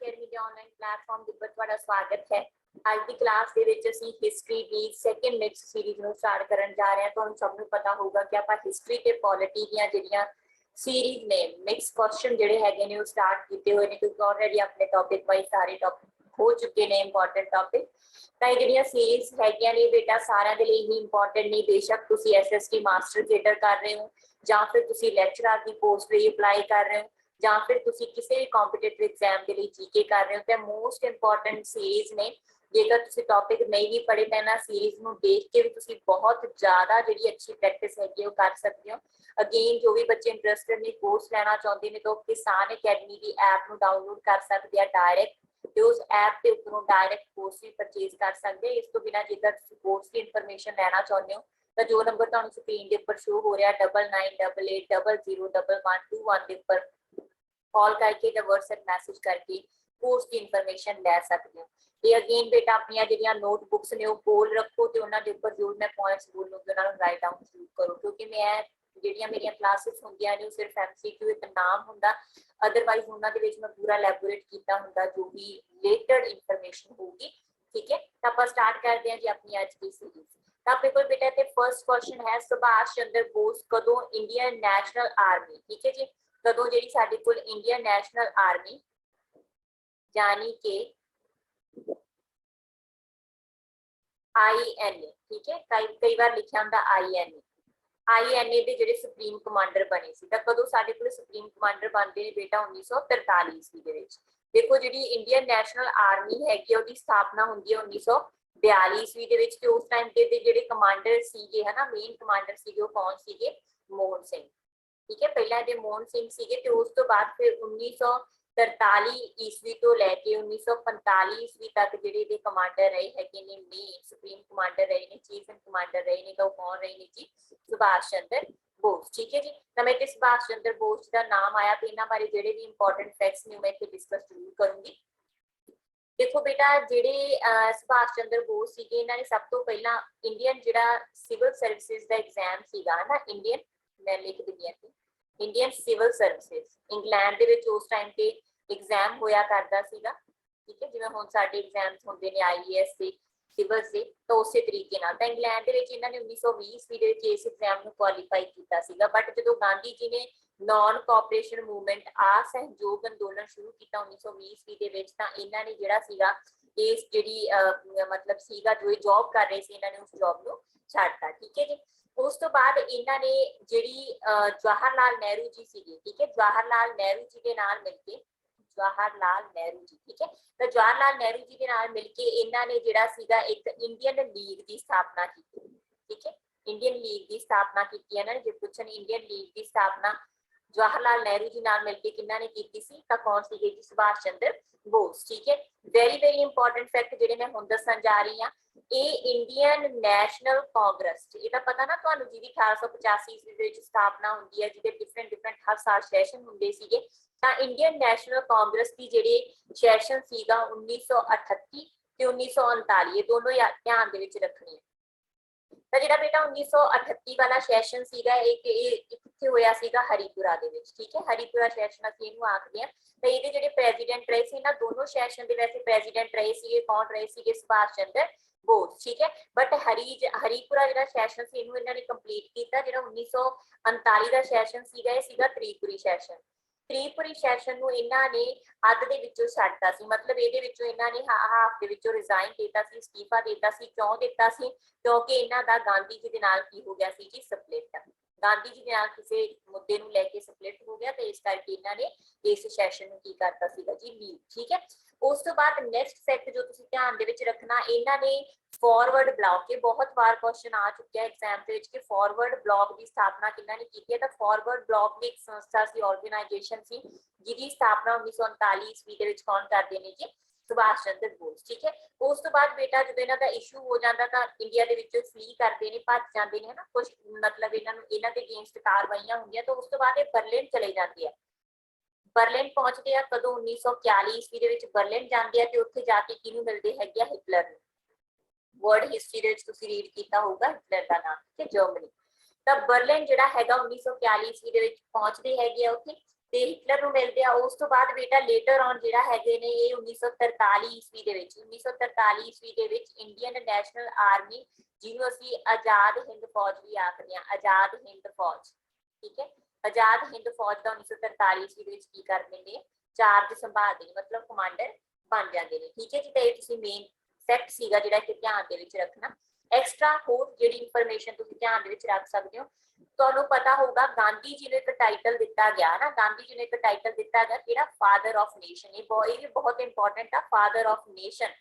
Academy ਦੇ online platform ਦੇ ਉੱਪਰ ਤੁਹਾਡਾ ਸਵਾਗਤ ਹੈ। ਅੱਜ ਦੀ ਕਲਾਸ ਦੇ ਵਿੱਚ ਅਸੀਂ ਹਿਸਟਰੀ ਦੀ ਸੈਕੰਡ ਮਿਕਸ ਸੀਰੀਜ਼ ਨੂੰ ਸਟਾਰਟ ਕਰਨ ਜਾ ਰਹੇ ਹਾਂ। ਤੁਹਾਨੂੰ ਸਭ ਨੂੰ ਪਤਾ ਹੋਊਗਾ ਕਿ ਆਪਾਂ ਹਿਸਟਰੀ ਤੇ ਪੋਲਿਟੀ ਦੀਆਂ ਜਿਹੜੀਆਂ ਸੀਰੀਜ਼ ਨੇ ਮਿਕਸ ਕੁਐਸਚਨ ਜਿਹੜੇ ਹੈਗੇ ਨੇ ਉਹ ਸਟਾਰਟ ਕੀਤੇ ਹੋਏ ਨੇ, ਕਿਉਂਕਿ ਆਲਰੇਡੀ ਆਪਣੇ ਟੌਪਿਕ ਵਾਈਜ਼ ਸਾਰੇ ਟੌਪਿਕ ਹੋ ਚੁੱਕੇ ਨੇ ਇੰਪੋਰਟੈਂਟ ਟੌਪਿਕ। ਤਾਂ ਇਹ ਜਿਹੜੀਆਂ ਸੀਰੀਜ਼ ਹੈਗੀਆਂ ਨੇ ਬੇਟਾ ਸਾਰਿਆਂ ਦੇ ਲਈ ਹੀ ਇੰਪੋਰਟੈਂਟ ਨਹੀਂ। ਬੇਸ਼ੱਕ ਤੁਸੀਂ ਐਸਐਸਟੀ ਮਾਸਟਰ ਕੇਡਰ ਕਰ ਰਹੇ ਹੋ ਜਾਂ ਫਿਰ ਤੁਸੀਂ ਲੈਕਚਰਰ ਦੀ ਪੋਸਟ ਲਈ ਅਪਲਾਈ ਕਰ ਰਹੇ ਹੋ ਜਾਂ ਫਿਰ ਤੁਸੀਂ ਕਿਸੇ ਵੀ ਕੰਪੀਟੀਟਿਵ ਐਗਜ਼ਾਮ ਦੇ ਲਈ ਜੀਕੇ ਕਰ ਰਹੇ ਹੋ ਤੇ ਮੋਸਟ ਇੰਪੋਰਟੈਂਟ ਸੀਰੀਜ਼ ਨੇ। ਜੇਕਰ ਤੁਸੀਂ ਟੌਪਿਕ ਨਹੀਂ ਵੀ ਪੜ੍ਹੇ ਤਾਂ ਇਹਨਾਂ ਸੀਰੀਜ਼ ਨੂੰ ਦੇਖ ਕੇ ਵੀ ਤੁਸੀਂ ਬਹੁਤ ਜ਼ਿਆਦਾ ਜਿਹੜੀ ਅੱਛੀ ਪ੍ਰੈਕਟਿਸ ਹੈਗੀ ਉਹ ਕਰ ਸਕਦੇ ਹੋ। ਅਗੇਨ ਜੋ ਵੀ ਬੱਚੇ ਇੰਟਰਸਟਿਡ ਨੇ ਕੋਰਸ ਲੈਣਾ ਚਾਹੁੰਦੇ ਨੇ ਤਾਂ ਉਹ ਕਿਸਾਨ ਅਕੈਡਮੀ ਦੀ ਐਪ ਨੂੰ ਡਾਊਨਲੋਡ ਕਰ ਸਕਦੇ ਆ ਡਾਇਰੈਕਟ, ਤੇ ਉਸ ਐਪ ਦੇ ਉੱਪਰੋਂ ਡਾਇਰੈਕਟ ਕੋਰਸ ਵੀ ਪਰਚੇਜ਼ ਕਰ ਸਕਦੇ। ਇਸ ਤੋਂ ਬਿਨਾਂ ਜੇਕਰ ਤੁਸੀਂ ਕੋਰਸ ਦੀ ਇਨਫੋਰਮੇਸ਼ਨ ਲੈਣਾ ਚਾਹੁੰਦੇ ਹੋ ਤਾਂ ਜੋ ਨੰਬਰ ਤੁਹਾਨੂੰ ਸਕਰੀਨ ਦੇ ਉੱਪਰ ਸ਼ੋ ਹੋ ਰਿਹਾ 9988001121 ਦੇ ਉੱਪਰ ਕਾਲ ਕਰਕੇ ਜਾਂ WhatsApp ਮੈਸੇਜ ਕਰਕੇ ਕੋਰਸ ਦੀ ਇਨਫੋਰਮੇਸ਼ਨ ਲੈ ਸਕਦੇ ਹੋ। ਤੇ ਅਗੇਨ ਬੇਟਾ ਆਪਣੀਆਂ ਜਿਹੜੀਆਂ ਨੋਟਬੁੱਕਸ ਨੇ ਉਹ ਕੋਲ ਰੱਖੋ ਤੇ ਉਹਨਾਂ ਦੇ ਉੱਪਰ ਜੋ ਮੈਂ ਪੁਆਇੰਟਸ ਬੋਲੂੰਗੀ ਉਹਨਾਂ ਨੂੰ ਰਾਈਟ ਡਾਊਨ ਜ਼ਰੂਰ ਕਰੋ, ਕਿਉਂਕਿ ਮੈਂ ਜਿਹੜੀਆਂ ਮੇਰੀਆਂ ਕਲਾਸਿਸ ਹੁੰਦੀਆਂ ਨੇ ਉਹ ਸਿਰਫ MCQ ਇੱਕ ਨਾਮ ਹੁੰਦਾ, ਅਦਰਵਾਈਜ਼ ਉਹਨਾਂ ਦੇ ਵਿੱਚ ਮੈਂ ਪੂਰਾ ਲੈਬੋਰੇਟ ਕੀਤਾ ਹੁੰਦਾ ਜੋ ਵੀ ਰਿਲੇਟਡ ਇਨਫੋਰਮੇਸ਼ਨ ਹੋਊਗੀ। ਠੀਕ ਹੈ, ਤਾਂ ਆਪਾਂ ਸਟਾਰਟ ਕਰਦੇ ਹਾਂ ਜੀ ਆਪਣੀ ਅੱਜ ਦੀ ਸੀਰੀਜ਼। ਤਾਂ ਆਪਣੇ ਕੋਲ ਬੇਟਾ ਤੇ ਫਰਸਟ ਕੁਐਸਚਨ ਹੈ ਸੁਭਾਸ਼ ਚੰਦਰ ਬੋਸ ਕਦੋਂ ਇੰਡੀਅਨ ਨੈਸ਼ਨਲ ਆਰਮੀ, ਠੀਕ ਹੈ ਜੀ, ਕਦੋਂ ਜਿਹੜੀ ਸਾਡੇ ਕੋਲ ਇੰਡੀਅਨ ਨੈਸ਼ਨਲ ਆਰਮੀ यानी कि INA, ठीक है, कई बार लिखा होंगे INA ਦੇ ਜਿਹੜੇ ਸੁਪਰੀਮ ਕਮਾਂਡਰ ਬਣੇ ਸੀ ਤਾਂ ਕਦੋਂ ਸਾਡੇ ਕੋਲ ਸੁਪਰੀਮ ਕਮਾਂਡਰ ਬਣਦੇ ਨੇ ਬੇਟਾ 1943 ਈਸਵੀ ਦੇ ਵਿੱਚ। ਦੇਖੋ ਜਿਹੜੀ ਇੰਡੀਅਨ ਨੈਸ਼ਨਲ ਆਰਮੀ ਹੈਗੀ ਉਹਦੀ ਸਥਾਪਨਾ ਹੁੰਦੀ ਹੈ 1942 ਈਸਵੀ ਦੇ ਵਿੱਚ ਤੇ ਉਸ ਟਾਈਮ ਤੇ ਜਿਹੜੇ ਕਮਾਂਡਰ ਸੀਗੇ ਹਨਾ ਮੇਨ ਕਮਾਂਡਰ ਸੀਗੇ ਉਹ ਕੌਣ ਸੀਗੇ? ਮੋਹਨ ਸਿੰਘ। ਠੀਕ ਹੈ, ਪਹਿਲਾਂ ਦੇ ਮੋਹਨ ਸਿੰਘ ਸੀਗੇ ਤੇ ਉਸ ਤੋਂ ਬਾਅਦ ਫਿਰ 1943 ਈਸਵੀ ਤੋਂ ਲੈ ਕੇ 1945 ਈਸਵੀ ਤੱਕ ਜਿਹੜੇ ਇਹਦੇ ਕਮਾਂਡਰ ਰਹੇ ਹੈਗੇ ਨੇ ਮੇਨ ਸੁਪਰੀਮ ਕਮਾਂਡਰ ਰਹੇ ਨੇ, ਚੀਫ ਇਨ ਕਮਾਂਡਰ ਰਹੇ ਨੇ, ਤਾਂ ਉਹ ਕੌਣ ਰਹੇ ਨੇ ਜੀ? ਸੁਭਾਸ਼ ਚੰਦਰ ਬੋਸ। ਠੀਕ ਹੈ ਜੀ, ਤਾਂ ਮੈਂ ਤੇ ਸੁਭਾਸ਼ ਚੰਦਰ ਬੋਸ ਦਾ ਨਾਮ ਆਇਆ ਤੇ ਇਹਨਾਂ ਬਾਰੇ ਜਿਹੜੇ ਵੀ ਇੰਪੋਰਟੈਂਟ ਫੈਕਟਸ ਨੇ ਮੈਂ ਇੱਥੇ ਡਿਸਕਸ ਜ਼ਰੂਰ ਕਰੂੰਗੀ। ਦੇਖੋ ਬੇਟਾ ਜਿਹੜੇ ਸੁਭਾਸ਼ ਚੰਦਰ ਬੋਸ ਸੀਗੇ ਇਹਨਾਂ ਨੇ ਸਭ ਤੋਂ ਪਹਿਲਾਂ ਇੰਡੀਅਨ ਜਿਹੜਾ ਸਿਵਲ ਸਰਵਿਸਿਜ਼ ਦਾ ਐਗਜ਼ਾਮ ਸੀਗਾ ਨਾ, ਇੰਡੀਅਨ ਮੈਂ ਲਿਖ ਦਿੰਦੀ ਹਾਂ ਇੰਡੀਅਨ ਸਿਵਲ ਸਰਵਿਸਿਜ਼, ਇੰਗਲੈਂਡ ਦੇ ਵਿੱਚ ਉਸ ਟਾਈਮ ਤੇ ਐਗਜ਼ਾਮ ਹੋਇਆ ਕਰਦਾ ਸੀਗਾ। ਠੀਕ ਹੈ, ਜਿਵੇਂ ਹੁਣ ਸਾਡੇ ਐਗਜ਼ਾਮਸ ਹੁੰਦੇ ਨੇ IAS ਦੇ ਸਿਵਲ ਦੇ, ਤਾਂ ਉਸੇ ਤਰੀਕੇ ਨਾਲ ਤਾਂ ਇੰਗਲੈਂਡ ਦੇ ਵਿੱਚ ਇਹਨਾਂ ਨੇ 1920 ਈਸਵੀ ਦੇ ਵਿੱਚ ਇਸ ਐਗਜ਼ਾਮ ਨੂੰ ਕੁਆਲੀਫਾਈ ਕੀਤਾ ਸੀਗਾ। ਬਟ ਜਦੋਂ ਗਾਂਧੀ ਜੀ ਨੇ ਨਾਨ ਕੋਆਪਰੇਸ਼ਨ ਮੂਵਮੈਂਟ ਅਸਹਿਯੋਗ ਅੰਦੋਲਨ ਸ਼ੁਰੂ ਕੀਤਾ 1920 ਈਸਵੀ ਦੇ ਵਿੱਚ ਤਾਂ ਇਹਨਾਂ ਨੇ ਜਿਹੜਾ ਸੀਗਾ ਇਸ ਜਿਹੜੀ ਮਤਲਬ ਸੀਗਾ ਜੋ ਇਹ ਜੌਬ ਕਰ ਰਹੇ ਸੀ ਇਹਨਾਂ ਨੇ ਉਸ ਜੌਬ ਨੂੰ ਛੱਡਤਾ। ਠੀਕ ਹੈ ਜੀ, ਉਸ ਤੋਂ ਬਾਅਦ ਇਹਨਾਂ ਨੇ ਜਿਹੜੀ ਜਵਾਹਰ ਲਾਲ ਨਹਿਰੂ ਜੀ ਸੀਗੇ, ਠੀਕ ਹੈ, ਜਵਾਹਰ ਲਾਲ ਨਹਿਰੂ ਜੀ ਦੇ ਨਾਲ ਮਿਲ ਕੇ ਜਵਾਹਰ ਲਾਲ ਨਹਿਰੂ ਜੀ, ਠੀਕ ਹੈ, ਤਾਂ ਜਵਾਹਰ ਲਾਲ ਨਹਿਰੂ ਜੀ ਦੇ ਨਾਲ ਮਿਲ ਕੇ ਇਹਨਾਂ ਨੇ ਜਿਹੜਾ ਸੀਗਾ ਇੱਕ ਇੰਡੀਅਨ ਲੀਗ ਦੀ ਸਥਾਪਨਾ ਕੀਤੀ। ਠੀਕ ਹੈ, ਇੰਡੀਅਨ ਲੀਗ ਦੀ ਸਥਾਪਨਾ ਕੀਤੀ ਇਹਨਾਂ ਨੇ। ਜੇ ਪੁੱਛਣ ਇੰਡੀਅਨ ਲੀਗ ਦੀ ਸਥਾਪਨਾ ਜਵਾਹਰ ਲਾਲ ਨਹਿਰੂ ਜੀ ਨਾਲ ਮਿਲ ਕੇ ਕਿਹਨਾਂ ਨੇ ਕੀਤੀ ਸੀ ਤਾਂ ਕੌਣ ਸੀਗੇ ਜੀ? ਸੁਭਾਸ਼ ਚੰਦਰ ਬੋਸ। ਠੀਕ ਹੈ, ਵੈਰੀ ਇੰਪੋਰਟੈਂਟ ਫੈਕਟ ਜਿਹੜੇ ਮੈਂ ਹੁਣ ਦੱਸਣ ਜਾ ਰਹੀ ਹਾਂ, ਇਹ ਇੰਡੀਅਨ ਨੈਸ਼ਨਲ ਕਾਂਗਰਸ, ਇਹ ਤਾਂ ਪਤਾ ਨਾ ਤੁਹਾਨੂੰ, ਜਿਹਦੀ 1885 ਈਸਵੀ ਦੇ ਵਿੱਚ ਸਥਾਪਨਾ ਹੁੰਦੀ ਹੈ, ਜਿਹਦੇ ਡਿਫਰੈਂਟ ਹਰ ਸਾਲ ਸੈਸ਼ਨ ਹੁੰਦੇ ਸੀਗੇ। ਤਾਂ ਇੰਡੀਅਨ ਨੈਸ਼ਨਲ ਕਾਂਗਰਸ ਦੀ ਜਿਹੜੇ ਸੈਸ਼ਨ ਸੀਗਾ 1938 ਤੇ 1939, ਇਹ ਦੋਨੋਂ ਧਿਆਨ ਦੇ ਵਿੱਚ ਰੱਖਣੀ ਹੈ। ਤਾਂ ਜਿਹੜਾ ਬੇਟਾ 1938 ਵਾਲਾ ਸੈਸ਼ਨ ਸੀਗਾ ਇਹ ਕਿੱਥੇ ਹੋਇਆ ਸੀਗਾ? ਹਰੀਪੁਰਾ ਦੇ ਵਿੱਚ। ਠੀਕ ਹੈ, ਹਰੀਪੁਰਾ ਸੈਸ਼ਨ ਅਸੀਂ ਇਹਨੂੰ ਆਖਦੇ ਹਾਂ। ਤਾਂ ਇਹਦੇ ਜਿਹੜੇ ਪ੍ਰੈਜ਼ੀਡੈਂਟ ਰਹੇ ਸੀ ਨਾ ਦੋਨੋਂ ਸੈਸ਼ਨ ਦੇ ਵੈਸੇ ਪ੍ਰੈਜ਼ੀਡੈਂਟ ਰਹੇ ਸੀਗੇ, ਕੌਣ ਰਹੇ ਸੀਗੇ? ਸੁਭਾਸ਼ ਚੰਦਰ ਬੋਸ। ਠੀਕ ਹੈ, ਬਟ ਹਰੀਪੁਰਾ ਜਿਹੜਾ ਸੈਸ਼ਨ ਸੀ ਇਹਨੂੰ ਇਹਨਾਂ ਨੇ ਕੰਪਲੀਟ ਕੀਤਾ। ਜਿਹੜਾ 1939 ਦਾ ਸੈਸ਼ਨ ਸੀਗਾ ਇਹ ਸੀਗਾ ਤ੍ਰਿਪੁਰੀ ਸੈਸ਼ਨ। ਤ੍ਰਿਪੁਰੀ ਸੈਸ਼ਨ ਨੂੰ ਇਹਨਾਂ ਨੇ ਅੱਧ ਦੇ ਵਿੱਚੋਂ ਛੱਡਤਾ ਸੀ, ਮਤਲਬ ਇਹਦੇ ਵਿੱਚੋਂ ਇਹਨਾਂ ਨੇ ਹਾਫ ਦੇ ਵਿੱਚੋਂ ਰਿਜ਼ਾਈਨ ਦਿੱਤਾ ਸੀ, ਅਸਤੀਫਾ ਦਿੱਤਾ ਸੀ। ਕਿਉਂ ਦਿੱਤਾ ਸੀ? ਕਿਉਂਕਿ ਇਹਨਾਂ ਦਾ ਗਾਂਧੀ ਜੀ ਦੇ ਨਾਲ ਕੀ ਹੋ ਗਿਆ ਸੀ ਜੀ? ਸਪਲਿਟ। ਗਾਂਧੀ ਜੀ ਦੇ ਨਾਲ ਕਿਸੇ ਮੁੱਦੇ ਨੂੰ ਲੈ ਕੇ ਸਪਲਿਟ ਹੋ ਗਿਆ ਤੇ ਇਸ ਕਰਕੇ ਇਹਨਾਂ ਨੇ ਇਸ ਸੈਸ਼ਨ ਨੂੰ ਕੀ ਕਰਤਾ ਸੀਗਾ ਜੀ? ਲੀਵ। ਠੀਕ ਹੈ, ਉਸ ਤੋਂ ਬਾਅਦ ਨੈਕਸਟ ਫੈਕਟ ਜੋ ਤੁਸੀਂ ਧਿਆਨ ਦੇ ਵਿੱਚ ਰੱਖਣਾ, ਇਹਨਾਂ ਨੇ ਫਾਰਵਰਡ ਬਲਾਕ, ਇਹ ਬਹੁਤ ਵਾਰ ਕੁਐਸਚਨ ਆ ਚੁੱਕਿਆ ਐਗਜ਼ਾਮ ਦੇ ਵਿੱਚ ਕਿ ਫਾਰਵਰਡ ਬਲਾਕ ਦੀ ਸਥਾਪਨਾ ਕਿਹਨਾਂ ਨੇ ਕੀਤੀ ਹੈ? ਤਾਂ ਫਾਰਵਰਡ ਬਲਾਕ ਦੀ ਇੱਕ ਸੰਸਥਾ ਸੀ, ਆਰਗੇਨਾਈਜੇਸ਼ਨ ਸੀ, ਜਿਹਦੀ ਸਥਾਪਨਾ 1939 ਈਸਵੀ ਦੇ ਵਿੱਚ ਕੌਣ ਕਰਦੇ ਨੇ ਜੀ? ਸੁਭਾਸ਼ ਚੰਦਰ ਬੋਸ। ਠੀਕ ਹੈ, ਉਸ ਤੋਂ ਬਾਅਦ ਬੇਟਾ ਜਦੋਂ ਇਹਨਾਂ ਦਾ ਇਸ਼ੂ ਹੋ ਜਾਂਦਾ ਤਾਂ ਇੰਡੀਆ ਦੇ ਵਿੱਚੋਂ ਫਲੀ ਕਰਦੇ ਨੇ, ਭੱਜ ਜਾਂਦੇ ਨੇ ਹਨਾ, ਕੁਝ ਮਤਲਬ ਇਹਨਾਂ ਦੇ ਅਗੇਂਸਟ ਕਾਰਵਾਈਆਂ ਹੁੰਦੀਆਂ ਤਾਂ ਉਸ ਤੋਂ ਬਾਅਦ ਇਹ ਬਰਲਿਨ ਚਲੇ ਜਾਂਦੇ ਆ। ਬਰਲਿਨ ਪਹੁੰਚਦੇ ਆ ਕਦੋਂ? 1941 ਈਸਵੀ ਦੇ ਵਿੱਚ ਬਰਲਿਨ ਜਾਂਦੇ ਆ ਤੇ ਉੱਥੇ ਜਾ ਕੇ ਕਿਹਨੂੰ ਮਿਲਦੇ ਹੈਗੇ ਆ? ਹਿਟਲਰ ਨੂੰ। ਵਰਲਡ ਹਿਸਟਰੀ ਦੇ ਵਿੱਚ ਤੁਸੀਂ ਰੀਡ ਕੀਤਾ ਹੋਊਗਾ ਹਿਟਲਰ ਦਾ ਨਾਮ, ਠੀਕ ਹੈ, ਜਰਮਨੀ। ਤਾਂ ਬਰਲਿਨ ਜਿਹੜਾ ਹੈਗਾ 1941 ਈਸਵੀ ਦੇ ਵਿੱਚ ਪਹੁੰਚਦੇ ਹੈਗੇ ਆ ਉੱਥੇ ਤੇ ਹਿਟਲਰ ਨੂੰ ਮਿਲਦੇ ਆ। ਉਸ ਤੋਂ ਬਾਅਦ ਬੇਟਾ ਲੇਟਰ ਔਨ ਜਿਹੜਾ ਹੈਗੇ ਨੇ ਇਹ 1943 ਈਸਵੀ ਦੇ ਵਿੱਚ 1943 ਈਸਵੀ ਦੇ ਵਿੱਚ ਇੰਡੀਅਨ ਨੈਸ਼ਨਲ ਆਰਮੀ, ਜਿਹਨੂੰ ਅਸੀਂ ਆਜ਼ਾਦ ਹਿੰਦ ਫੌਜ ਵੀ ਆਖਦੇ ਹਾਂ, ਆਜ਼ਾਦ ਹਿੰਦ ਫੌਜ, ਠੀਕ ਹੈ। ਆਜ਼ਾਦ ਹਿੰਦ ਫੌਜ ਦਾ 1943 ਈਸਵੀ ਦੇ ਵਿੱਚ ਕੀ ਕਰਦੇ ਨੇ, ਚਾਰਜ ਸੰਭਾਲਦੇ ਨੇ, ਮਤਲਬ ਕਮਾਂਡਰ ਬਣ ਜਾਂਦੇ ਨੇ, ਠੀਕ ਹੈ ਜੀ। ਤਾਂ ਇਹ ਤੁਸੀਂ ਮੇਨ ਫੈਕਟ ਸੀਗਾ ਜਿਹੜਾ ਕਿ ਧਿਆਨ ਦੇ ਵਿੱਚ ਰੱਖਣਾ। ਐਕਸਟਰਾ ਹੋਰ ਜਿਹੜੀ ਇਨਫੋਰਮੇਸ਼ਨ ਤੁਸੀਂ ਧਿਆਨ ਦੇ ਵਿੱਚ ਰੱਖ ਸਕਦੇ ਹੋ, ਤੁਹਾਨੂੰ ਪਤਾ ਹੋਊਗਾ ਗਾਂਧੀ ਜੀ ਨੂੰ ਇੱਕ ਟਾਈਟਲ ਦਿੱਤਾ ਗਿਆ ਨਾ, ਗਾਂਧੀ ਜੀ ਨੂੰ ਇੱਕ ਟਾਈਟਲ ਦਿੱਤਾ ਗਿਆ ਜਿਹੜਾ ਫਾਦਰ ਆਫ ਨੇਸ਼ਨ। ਇਹ ਵੀ ਬਹੁਤ ਇੰਪੋਰਟੈਂਟ ਆ, ਫਾਦਰ ਆਫ ਨੇਸ਼ਨ,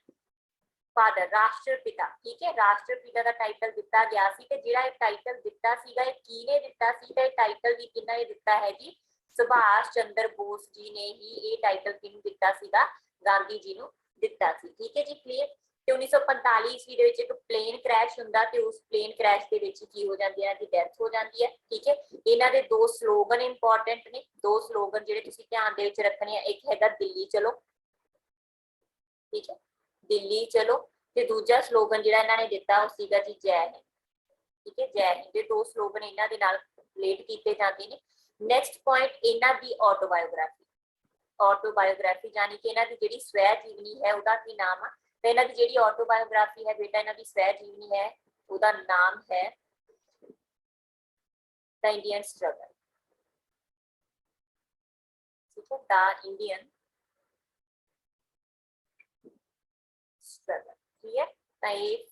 ਫਾਦਰ ਰਾਸ਼ਟਰਪਿਤਾ, ਠੀਕ ਹੈ। ਰਾਸ਼ਟਰਪਿਤਾ ਦਾ ਟਾਈਟਲ ਦਿੱਤਾ ਗਿਆ ਸੀ ਤੇ ਜਿਹੜਾ ਇਹ ਟਾਈਟਲ ਦਿੱਤਾ ਸੀਗਾ ਇਹ ਕਿਹਨੇ ਦਿੱਤਾ ਸੀ, ਤੇ ਇਹ ਟਾਈਟਲ ਵੀ ਕਿਹਨਾਂ ਨੇ ਦਿੱਤਾ ਹੈ ਜੀ, ਸੁਭਾਸ਼ ਚੰਦਰ ਬੋਸ ਜੀ ਨੇ ਹੀ ਇਹ ਟਾਈਟਲ ਕਿਹਨੂੰ ਦਿੱਤਾ ਸੀਗਾ, ਗਾਂਧੀ ਜੀ ਨੂੰ ਦਿੱਤਾ ਸੀ, ਠੀਕ ਹੈ ਜੀ। ਕਲੀਅਰ। ਤੇ 1945 ਈਸਵੀ ਦੇ ਵਿੱਚ ਇੱਕ ਪਲੇਨ ਕ੍ਰੈਸ਼ ਹੁੰਦਾ ਤੇ ਉਸ ਪਲੇਨ ਕ੍ਰੈਸ਼ ਦੇ ਵਿੱਚ ਕੀ ਹੋ ਜਾਂਦੀ ਹੈ, ਇਹਨਾਂ ਦੀ ਡੈਥ ਹੋ ਜਾਂਦੀ ਹੈ, ਠੀਕ ਹੈ। ਇਹਨਾਂ ਦੇ ਦੋ ਸਲੋਗਨ ਇੰਪੋਰਟੈਂਟ ਨੇ, ਦੋ ਸਲੋਗਨ ਜਿਹੜੇ ਤੁਸੀਂ ਧਿਆਨ ਦੇ ਵਿੱਚ ਰੱਖਣੇ ਆ, ਇੱਕ ਹੈਗਾ ਦਿੱਲੀ ਚਲੋ, ਠੀਕ ਹੈ, ਦਿੱਲੀ ਚਲੋ, ਤੇ ਦੂਜਾ ਸਲੋਗਨ ਜਿਹੜਾ ਇਹਨਾਂ ਨੇ ਦਿੱਤਾ ਉਹ ਸੀਗਾ ਜੀ ਜੈ ਹਿੰਦ, ਠੀਕ ਹੈ, ਜੈ ਹਿੰਦ। ਦੇ ਦੋ ਸਲੋਗਨ ਇਹਨਾਂ ਦੇ ਨਾਲ ਰਿਲੇਟ ਕੀਤੇ ਜਾਂਦੇ ਨੇ। ਨੈਕਸਟ ਪੁਆਇੰਟ ਇਹਨਾਂ ਦੀ ਆਟੋਬਾਇਓਗ੍ਰਾਫੀ, ਆਟੋਬਾਇਓਗ੍ਰਾਫੀ ਯਾਨੀ ਕਿ ਇਹਨਾਂ ਦੀ ਜਿਹੜੀ ਸਵੈ ਜੀਵਨੀ ਹੈ ਉਹਦਾ ਕੀ ਨਾਮ ਆ, ਤੇ ਇਹਨਾਂ ਦੀ ਜਿਹੜੀ ਆਟੋਬਾਇਓਗ੍ਰਾਫੀ ਹੈ ਬੇਟਾ, ਇਹਨਾਂ ਦੀ ਸਵੈ ਜੀਵਨੀ ਹੈ ਉਹਦਾ ਨਾਮ ਹੈ ਦ ਇੰਡੀਅਨ ਸਟਰਗਲ, ਠੀਕ ਹੈ, ਦ ਇੰਡੀਅਨ ਸਟਰਗਲ, ਠੀਕ ਹੈ। ਤਾਂ ਇਹ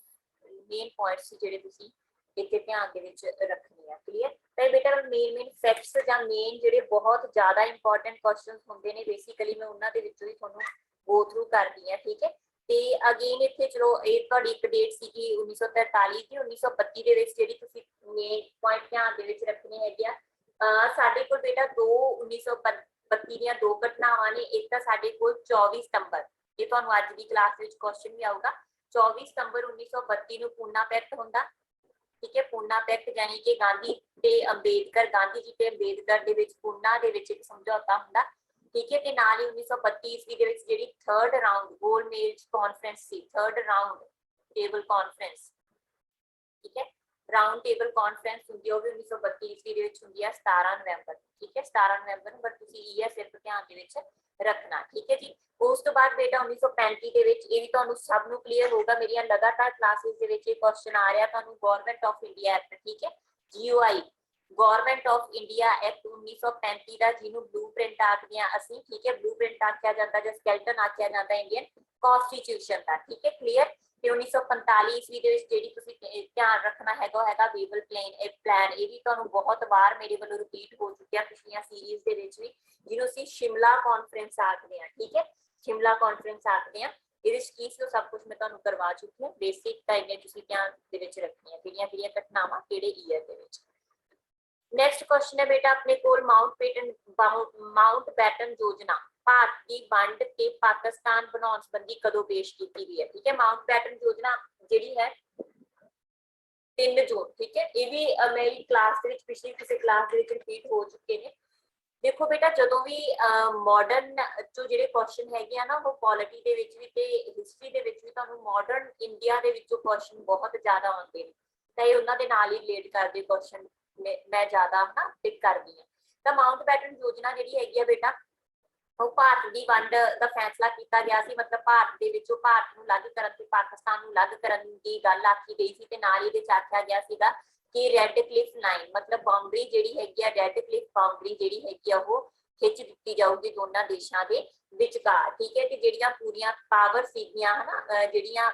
ਮੇਨ ਪੁਆਇੰਟਸ ਜਿਹੜੇ ਤੁਸੀਂ ਇੱਥੇ ਧਿਆਨ ਦੇ ਵਿੱਚ ਰੱਖਣੇ ਆ, ਕਲੀਅਰ। ਤਾਂ ਬੇਟਾ ਮੇਨ ਫੈਕਟਸ ਜਾਂ ਮੇਨ ਜਿਹੜੇ ਬਹੁਤ ਜ਼ਿਆਦਾ ਇੰਪੋਰਟੈਂਟ ਕੁਐਸਚਨਸ ਹੁੰਦੇ ਨੇ ਬੇਸਿਕਲੀ ਮੈਂ ਉਹਨਾਂ ਦੇ ਵਿੱਚੋਂ ਹੀ ਤੁਹਾਨੂੰ ਗੋ ਥਰੂ ਕਰਦੀ ਆ, ਠੀਕ ਹੈ। ਤੇ ਅਗੇਨ ਇੱਥੇ ਚਲੋ ਇਹ ਤੁਹਾਡੀ ਇੱਕ ਡੇਟ ਸੀਗੀ 1943 ਦੀ, 1932 ਦੇ ਵਿੱਚ ਜਿਹੜੀ ਤੁਸੀਂ ਮੇਨ ਪੁਆਇੰਟ ਧਿਆਨ ਦੇ ਵਿੱਚ ਰੱਖਣੇ ਹੈਗੇ ਆ, ਸਾਡੇ ਕੋਲ ਬੇਟਾ 1932 ਦੀਆਂ ਦੋ ਘਟਨਾਵਾਂ ਨੇ। ਇੱਕ ਤਾਂ ਸਾਡੇ ਕੋਲ 24 ਸਤੰਬਰ, ਇਹ ਤੁਹਾਨੂੰ ਅੱਜ ਦੀ ਕਲਾਸ ਵਿੱਚ ਕੁਐਸਚਨ ਵੀ ਆਊਗਾ, 24 ਸਤੰਬਰ 1932 ਨੂੰ ਪੂਨਾ ਪੈਕਟ ਹੁੰਦਾ, ਠੀਕ ਹੈ। ਪੂਨਾ ਪੈਕਟ ਯਾਨੀ ਕਿ ਗਾਂਧੀ ਤੇ ਅੰਬੇਦਕਰ, ਗਾਂਧੀ ਜੀ ਤੇ ਅੰਬੇਦਕਰ ਦੇ ਵਿੱਚ ਪੂਨਾ ਦੇ ਵਿੱਚ ਇੱਕ ਸਮਝੌਤਾ ਹੁੰਦਾ, ਠੀਕ ਹੈ। ਤੇ ਨਾਲ ਹੀ 1932 ਈਸਵੀ ਦੇ ਵਿੱਚ ਜਿਹੜੀ ਥਰਡ ਰਾਉਂਡ ਗੋਲਮੇਜ ਕਾਨਫਰੰਸ ਸੀ, ਥਰਡ ਰਾਉਂਡ ਟੇਬਲ ਕਾਨਫਰੰਸ, ਠੀਕ ਹੈ, ਰਾਉਂਡ ਟੇਬਲ ਕਾਨਫਰੰਸ ਹੁੰਦੀ ਹੈ ਉਹ ਵੀ 1932 ਈਸਵੀ ਦੇ ਵਿੱਚ ਹੁੰਦੀ ਹੈ 17 ਨਵੰਬਰ, ਠੀਕ ਹੈ, 17 ਨਵੰਬਰ ਨੂੰ, ਬਟ ਤੁਸੀਂ ਇਹ ਸਿਰਫ ਧਿਆਨ ਦੇ ਵਿੱਚ ਰੱਖਣਾ, ਠੀਕ ਹੈ ਜੀ। ਉਸ ਤੋਂ ਬਾਅਦ ਬੇਟਾ 1935 ਦੇ ਵਿੱਚ, ਇਹ ਵੀ ਤੁਹਾਨੂੰ ਸਭ ਨੂੰ ਕਲੀਅਰ ਹੋਊਗਾ, ਮੇਰੀਆਂ ਲਗਾਤਾਰ ਕਲਾਸਿਸ ਦੇ ਵਿੱਚ ਇਹ ਕੁਐਸਚਨ ਆ ਰਿਹਾ ਤੁਹਾਨੂੰ, ਗਵਰਨਮੈਂਟ ਆਫ ਇੰਡੀਆ ਐਕਟ, ਠੀਕ ਹੈ, GOI, government of India act 1935 ਦਾ, ਜਿਹਨੂੰ ਬਲੂਪ੍ਰਿੰਟ ਆਖਦੇ ਆ ਅਸੀਂ, ਠੀਕ ਹੈ, ਬਲੂਪ੍ਰਿੰਟ ਆਖਿਆ ਜਾਂਦਾ ਜਾਂ ਸਕੈਲਟਨ ਆਖਿਆ ਜਾਂਦਾ ਇੰਡੀਅਨ ਕਨਸਟੀਟਿਊਸ਼ਨ ਦਾ, ਠੀਕ ਹੈ, ਕਲੀਅਰ। ਤੇ 1945 ਈਸਵੀ ਦੇ ਵਿੱਚ ਜਿਹੜੀ ਤੁਸੀਂ ਧਿਆਨ ਰੱਖਣਾ ਹੈਗਾ ਉਹ ਹੈਗਾ ਵੇਵਲ ਪਲਾਨ, ਇਹ ਵੀ ਤੁਹਾਨੂੰ ਬਹੁਤ ਵਾਰ ਮੇਰੇ ਵੱਲੋਂ ਰਿਪੀਟ ਹੋ ਚੁੱਕਿਆ ਪਿਛਲੀਆਂ ਸੀਰੀਜ਼ ਦੇ ਵਿੱਚ ਵੀ, ਜਿਹਨੂੰ ਅਸੀਂ ਸ਼ਿਮਲਾ ਕਾਨਫਰੰਸ ਆਖਦੇ ਹਾਂ, ਠੀਕ ਹੈ, ਸ਼ਿਮਲਾ ਕਾਨਫਰੰਸ ਆਖਦੇ ਹਾਂ। ਇਹਦੇ ਵਿੱਚ ਕੀ ਸੀ ਉਹ ਸਭ ਕੁਝ ਮੈਂ ਤੁਹਾਨੂੰ ਕਰਵਾ ਚੁੱਕੀ ਹਾਂ, ਬੇਸਿਕ ਤਾਂ ਇਹਨੇ ਤੁਸੀਂ ਧਿਆਨ ਦੇ ਵਿੱਚ ਰੱਖਣੀਆਂ ਕਿਹੜੀਆਂ ਘਟਨਾਵਾਂ ਕਿਹੜੇ ਈਅਰ ਦੇ ਵਿੱਚ। ਨੈਕਸਟ ਕੁਐਸਚਨ ਹੈ ਬੇਟਾ ਆਪਣੇ ਕੋਲ ਮਾਊਂਟ ਬੈਟਨ ਯੋਜਨਾ ਭਾਰਤੀ ਵੰਡ ਤੇ ਪਾਕਿਸਤਾਨ ਬਣਾਉਣ ਸੰਬੰਧੀ ਕਦੋਂ ਪੇਸ਼ ਕੀਤੀ ਗਈ ਹੈ, ਠੀਕ ਹੈ। ਮਾਊਂਟ ਬੈਟਨ ਯੋਜਨਾ ਜਿਹੜੀ ਹੈ 3 ਜੂਨ, ਠੀਕ ਹੈ। ਇਹ ਵੀ ਮੇਰੀ ਕਲਾਸ ਦੇ ਵਿੱਚ ਪਿਛਲੀ ਕਿਸੇ ਕਲਾਸ ਦੇ ਵਿੱਚ ਰਿਪੀਟ ਹੋ ਚੁੱਕੇ ਨੇ। ਦੇਖੋ ਬੇਟਾ ਜਦੋਂ ਵੀ ਮਾਡਰਨ ਜੋ ਜਿਹੜੇ ਕੁਐਸਚਨ ਹੈਗੇ ਆ ਨਾ ਉਹ ਪੋਲਿਟੀ ਦੇ ਵਿੱਚ ਵੀ ਤੇ ਹਿਸਟਰੀ ਦੇ ਵਿੱਚ ਵੀ ਤੁਹਾਨੂੰ ਮਾਡਰਨ ਇੰਡੀਆ ਦੇ ਵਿੱਚੋਂ ਕੁਐਸਚਨ ਬਹੁਤ ਜ਼ਿਆਦਾ ਆਉਂਦੇ ਨੇ, ਤਾਂ ਇਹ ਉਹਨਾਂ ਦੇ ਨਾਲ ਹੀ ਰਿਲੇਟ ਕਰਦੇ ਕੁਐਸਚਨ ਮੈਂ ਜ਼ਿਆਦਾ ਨਾ ਪਿਕ ਕਰਦੀ ਹਾਂ। ਤਾਂ ਮਾਊਂਟ ਬੈਟਨ ਯੋਜਨਾ ਜਿਹੜੀ ਹੈਗੀ ਆ ਬੇਟਾ ਉਹ ਭਾਰਤ ਦੀ ਵੰਡ ਦਾ ਫੈਸਲਾ ਕੀਤਾ ਗਿਆ ਸੀ, ਮਤਲਬ ਭਾਰਤ ਦੇ ਵਿੱਚੋਂ ਭਾਰਤ ਨੂੰ ਅਲੱਗ ਕਰਨ ਤੇ ਪਾਕਿਸਤਾਨ ਨੂੰ ਅਲੱਗ ਕਰਨ ਦੀ ਗੱਲ ਆਖੀ ਗਈ ਸੀ, ਤੇ ਨਾਲ ਇਹਦੇ ਚ ਆਖਿਆ ਗਿਆ ਸੀਗਾ ਕਿ ਰੈੱਡ ਕਲਿਫ ਲਾਈਨ ਮਤਲਬ ਬਾਉਂਡਰੀ ਜਿਹੜੀ ਹੈਗੀ ਆ, ਰੈੱਡ ਕਲਿਫ ਬਾਉਂਡਰੀ ਜਿਹੜੀ ਹੈਗੀ ਆ ਉਹ ਖਿੱਚ ਦਿੱਤੀ ਜਾਊਗੀ ਦੋਨਾਂ ਦੇਸ਼ਾਂ ਦੇ ਵਿਚਕਾਰ, ਠੀਕ ਹੈ। ਤੇ ਜਿਹੜੀਆਂ ਪੂਰੀਆਂ ਪਾਵਰ ਸੀਗੀਆਂ ਹਨਾ, ਜਿਹੜੀਆਂ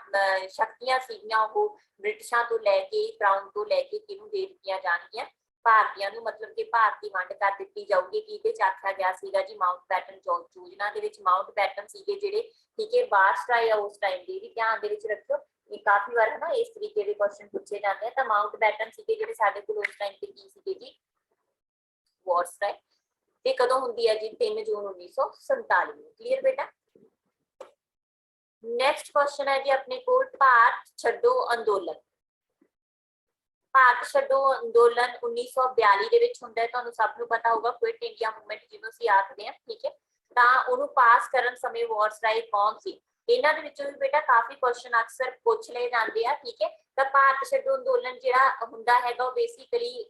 ਸ਼ਕਤੀਆਂ ਸੀਗੀਆਂ ਉਹ ਬ੍ਰਿਟਿਸ਼ਾਂ ਤੋਂ ਲੈ ਕੇ ਕਰਾਊਨ ਤੋਂ ਲੈ ਕੇ ਕਿਹਨੂੰ ਦੇ ਦਿੱਤੀਆਂ ਜਾਣਗੀਆਂ, ਭਾਰਤੀਆਂ ਨੂੰ, ਮਤਲਬ ਕਿ ਭਾਰਤੀ ਵੰਡ ਕਰ ਦਿੱਤੀ ਜਾਊਗੀ। ਇਹਦੇ ਚ ਆਖਿਆ ਗਿਆ ਸੀਗਾ ਜੀ ਮਾਊਂਟ ਬੈਟਨ ਯੋਜਨਾ ਦੇ ਵਿੱਚ ਮਾਊਂਟ ਬੈਟਨ ਸੀਗੇ ਜਿਹੜੇ, ਠੀਕ ਹੈ, ਵਾਇਸਰਾਏ ਉਸ ਟਾਈਮ ਦੇ ਵੀ ਧਿਆਨ ਦੇ ਵਿੱਚ ਰੱਖਿਓ, ਇਹ ਕਾਫੀ ਵਾਰ ਹੈ ਨਾ ਇਸ ਤਰੀਕੇ ਦੇ ਕੁਐਸਚਨ ਪੁੱਛੇ ਜਾਂਦੇ ਆ। ਤਾਂ ਮਾਊਂਟ ਬੈਟਨ ਸੀਗੇ ਜਿਹੜੇ ਸਾਡੇ ਕੋਲ ਉਸ ਟਾਈਮ ਤੇ ਕੀ ਸੀਗੇ ਜੀ, ਵਾਇਸਰਾਏ, ਤੇ ਕਦੋਂ ਹੁੰਦੀ ਹੈ ਜੀ 3 ਜੂਨ 1947 ਨੂੰ, ਕਲੀਅਰ ਬੇਟਾ। ਨੈਕਸਟ ਕੁਐਸਚਨ ਹੈ ਜੀ ਆਪਣੇ ਕੋਲ ਭਾਰਤ ਛੱਡੋ ਅੰਦੋਲਨ। ਭਾਰਤ ਛੱਡੋ ਅੰਦੋਲਨ 1942 ਦੇ ਵਿੱਚ ਹੁੰਦਾ ਹੈ, ਤੁਹਾਨੂੰ ਸਭ ਨੂੰ ਪਤਾ ਹੋਊਗਾ, ਕੁਇਟ ਇੰਡੀਆ ਮੂਵਮੈਂਟ ਜਿਹਨੂੰ ਅਸੀਂ ਆਖਦੇ ਹਾਂ, ਠੀਕ ਹੈ। ਤਾਂ ਉਹਨੂੰ ਪਾਸ ਕਰਨ ਸਮੇਂ ਵਾਇਸਰਾਏ ਕੌਣ ਸੀ, ਇਹਨਾਂ ਦੇ ਵਿੱਚੋਂ ਵੀ ਬੇਟਾ ਕਾਫੀ ਕੁਐਸਚਨ ਅਕਸਰ ਪੁੱਛ ਲਏ ਜਾਂਦੇ ਆ, ਠੀਕ ਹੈ। ਤਾਂ ਭਾਰਤ ਛੱਡੋ ਅੰਦੋਲਨ ਜਿਹੜਾ ਹੁੰਦਾ ਹੈਗਾ ਉਹ ਬੇਸਿਕਲੀ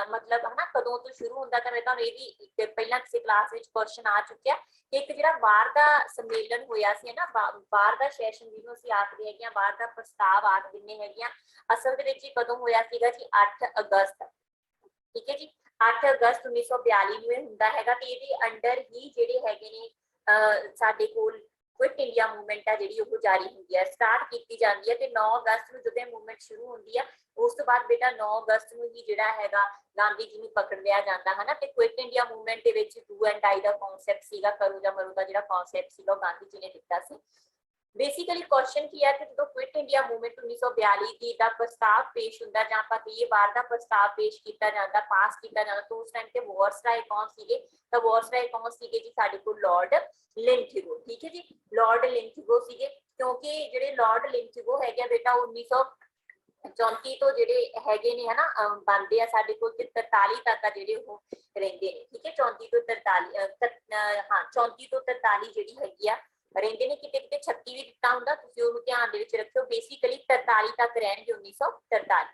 ਮਤਲਬ ਹਨਾ ਕਦੋਂ ਤੋਂ ਸ਼ੁਰੂ ਹੁੰਦਾ, ਤਾਂ ਮੈਂ ਤੁਹਾਨੂੰ ਇਹਦੀ ਪਹਿਲਾਂ ਕਿਸੇ ਕਲਾਸ ਵਿੱਚ ਕੁਐਸਚਨ ਆ ਚੁੱਕਿਆ ਕਿ ਇੱਕ ਜਿਹੜਾ ਬਾਹਰ ਦਾ ਸੰਮੇਲਨ ਹੋਇਆ ਸੀ ਨਾ, ਬਾਹਰ ਦਾ ਸੈਸ਼ਨ ਜਿਹਨੂੰ ਅਸੀਂ ਆਖਦੇ ਹੈਗੇ ਆ, ਬਾਹਰ ਦਾ ਪ੍ਰਸਤਾਵ ਆਖ ਦਿੰਦੇ ਹੈਗੇ ਆ, ਅਸਲ ਦੇ ਵਿੱਚ ਕਦੋਂ ਹੋਇਆ ਸੀਗਾ ਜੀ 8 ਅਗਸਤ, ਠੀਕ ਹੈ ਜੀ। 8 ਅਗਸਤ 1942 ਨੂੰ ਇਹ ਹੁੰਦਾ ਹੈਗਾ ਤੇ ਇਹਦੇ ਅੰਡਰ ਹੀ ਜਿਹੜੇ ਹੈਗੇ ਨੇ ਸਾਡੇ ਕੋਲ ਕੁਇਟ ਇੰਡੀਆ ਮੂਵਮੈਂਟ ਆ ਜਿਹੜੀ ਉਹ ਜਾਰੀ ਹੁੰਦੀ ਹੈ, ਸਟਾਰਟ ਕੀਤੀ ਜਾਂਦੀ ਹੈ। ਤੇ 9 ਅਗਸਤ ਨੂੰ ਜਦੋਂ ਮੂਵਮੈਂਟ ਸ਼ੁਰੂ ਹੁੰਦੀ ਆ ਉਸ ਤੋਂ ਬਾਅਦ ਬੇਟਾ 9 ਅਗਸਤ ਨੂੰ ਹੀ ਜਿਹੜਾ ਹੈਗਾ ਗਾਂਧੀ ਜੀ ਨੂੰ ਪਕੜ ਲਿਆ ਜਾਂਦਾ ਹੈ ਨਾ। ਤੇ ਕੁਇਟ ਇੰਡੀਆ ਮੂਵਮੈਂਟ ਦੇ ਵਿੱਚ ਡੂ ਐਂਡ ਡਾਈ ਦਾ ਕਨਸੈਪਟ ਸੀਗਾ, ਕਰੋ ਜਾਂ ਮਰੋ ਦਾ ਜਿਹੜਾ ਕਨਸੈਪਟ ਸੀਗਾ ਉਹ ਗਾਂਧੀ ਜੀ ਨੇ ਦਿੱਤਾ ਸੀ। ਬੇਸਿਕਲੀ ਕੁਐਸਚਨ ਕੀ ਹੈ ਕਿ ਜਦੋਂ ਕੁਇਟ ਇੰਡੀਆ ਮੂਵਮੈਂਟ 1942 ਦੀ ਦਾ ਪ੍ਰਸਤਾਵ ਪੇਸ਼ ਹੁੰਦਾ ਜਾਂ ਆਪਾਂ ਕਹੀਏ ਬਾਹਰ ਦਾ ਪ੍ਰਸਤਾਵ ਪੇਸ਼ ਕੀਤਾ ਜਾਂਦਾ, ਪਾਸ ਕੀਤਾ ਜਾਂਦਾ, ਤਾਂ ਉਸ ਟਾਈਮ ਤੇ ਵਾਇਸਰਾਏ ਕੌਣ ਸੀਗੇ, ਤਾਂ ਵਾਇਸਰਾਏ ਕੌਣ ਸੀਗੇ ਜੀ ਸਾਡੇ ਕੋਲ ਲਾਰਡ ਲਿੰਥਗੋ, ਠੀਕ ਹੈ ਜੀ। ਲਾਰਡ ਲਿੰਥਗੋ ਸੀਗੇ, ਕਿਉਂਕਿ ਜਿਹੜੇ ਲਾਰਡ ਲਿੰਥਗੋ ਹੈਗੇ ਬੇਟਾ 1934 ਤੋਂ ਜਿਹੜੇ ਹੈਗੇ ਨੇ ਹਨਾ ਬਣਦੇ ਆ ਸਾਡੇ ਕੋਲ ਤੇ 43 ਤੱਕ ਆ ਜਿਹੜੇ ਉਹ ਰਹਿੰਦੇ ਨੇ, ਠੀਕ ਹੈ। 34 ਤੋਂ 43 ਹਾਂ 34 ਤੋਂ 43 ਜਿਹੜੀ ਹੈਗੀ ਆ ਰਹਿੰਦੇ ਨੇ, ਕਿਤੇ ਕਿਤੇ 36 ਵੀ ਦਿੱਤਾ ਹੁੰਦਾ, ਤੁਸੀਂ ਉਹਨੂੰ ਧਿਆਨ ਦੇ ਵਿੱਚ ਰੱਖਿਓ। ਬੇਸਿਕਲੀ 43 ਤੱਕ ਰਹਿਣਗੇ 1943,